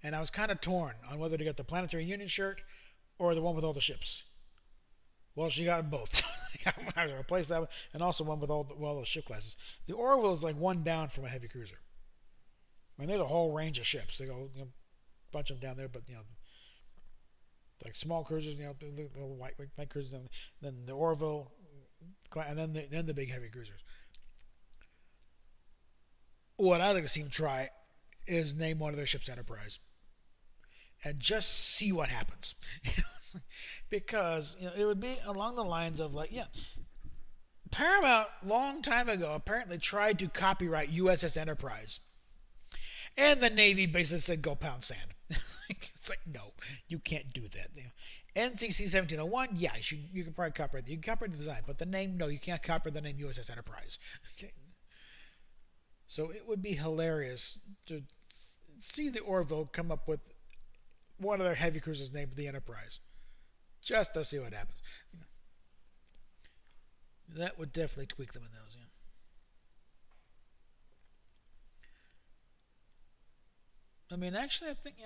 and I was kind of torn on whether to get the Planetary Union shirt or the one with all the ships. Well, she got them both. I replaced that one, and also one with all those ship classes. The Orville is like one down from a heavy cruiser. I mean, there's a whole range of ships. They go, bunch of them down there, but like small cruisers, the little light cruisers, then the Orville, and then the big heavy cruisers. What I'd like to see them try is name one of their ships Enterprise, and just see what happens. Because it would be along the lines of Paramount long time ago apparently tried to copyright USS Enterprise, and the Navy basically said go pound sand. It's like, no, you can't do that. NCC 1701, yeah, you can probably copyright that. You can copyright the design, but the name, no, you can't copyright the name USS Enterprise. Okay. So it would be hilarious to see the Orville come up with one of their heavy cruisers named the Enterprise, just to see what happens. That would definitely tweak them in those. I mean, actually, I think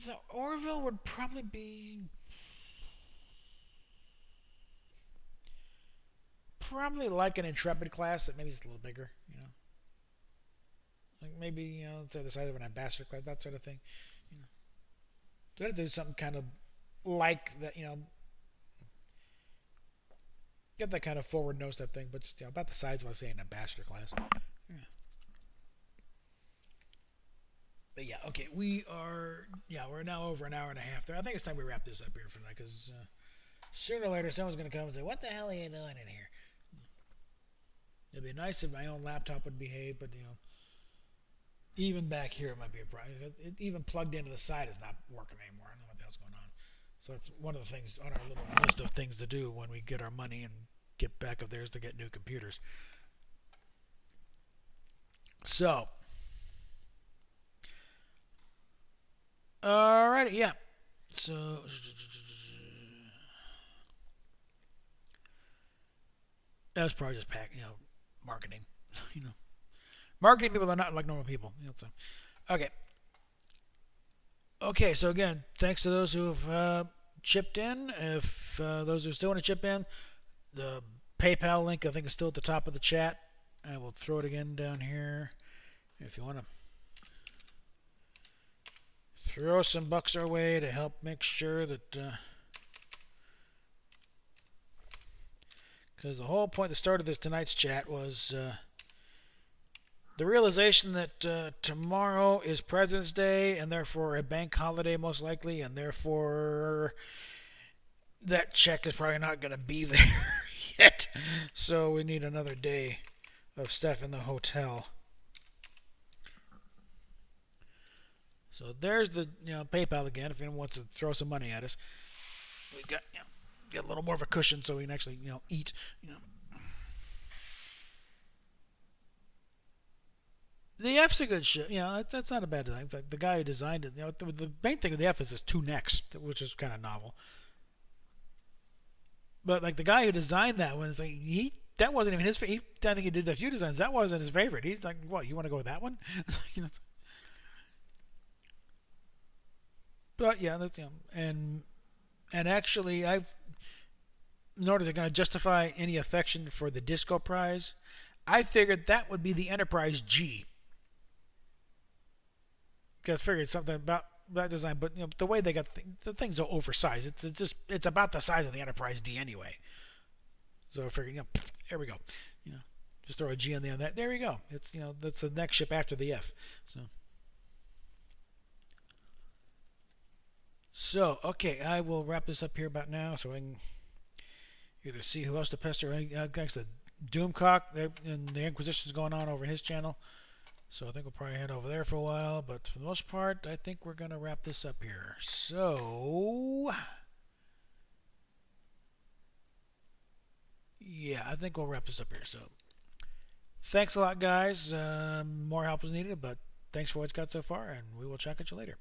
the Orville would probably be like an Intrepid class that maybe is a little bigger. Like maybe say the size of an Ambassador class, that sort of thing. So I'd do something kind of like that. Get that kind of forward nose type thing, but just about the size of, say, an Ambassador class. Yeah. But yeah, okay, we're now over an hour and a half there. I think it's time we wrap this up here for tonight, because sooner or later someone's going to come and say, what the hell are you doing in here? It'd be nice if my own laptop would behave, but even back here it might be a problem. It even plugged into the side is not working anymore. I don't know what the hell's going on. So that's one of the things on our little list of things to do when we get our money and get back up there is to get new computers. So, alrighty, yeah. So, that was probably just marketing. Marketing people are not like normal people. So, okay. Okay, so again, thanks to those who have chipped in. If those who still want to chip in, the PayPal link, I think, is still at the top of the chat. I will throw it again down here if you want to throw some bucks our way to help make sure that, because the whole point, the start of this tonight's chat was the realization that tomorrow is President's Day and therefore a bank holiday most likely, and therefore that check is probably not going to be there yet. So we need another day of stuff in the hotel. So there's the PayPal again. If anyone wants to throw some money at us, we got get a little more of a cushion so we can actually eat. The F's a good ship. That's not a bad design. In fact, the guy who designed it, the main thing with the F is its two necks, which is kind of novel. But like the guy who designed that one, like that wasn't even his. I think he did a few designs. That wasn't his favorite. He's like, "What? You want to go with that one?" But yeah, that's and actually, in order to kind of justify any affection for the Disco Prize, I figured that would be the Enterprise G. Because I figured something about that design, but the way they got the thing's so oversized. It's about the size of the Enterprise D anyway. So I figured, there we go. Just throw a G on the end of that. There we go. It's that's the next ship after the F. So okay, I will wrap this up here about now, so I can either see who else to pester. Thanks to Doomcock, and the Inquisition's going on over his channel. So I think we'll probably head over there for a while, but for the most part, I think we're going to wrap this up here. So, yeah, I think we'll wrap this up here. So, thanks a lot, guys. More help is needed, but thanks for what you got so far, and we will check at you later.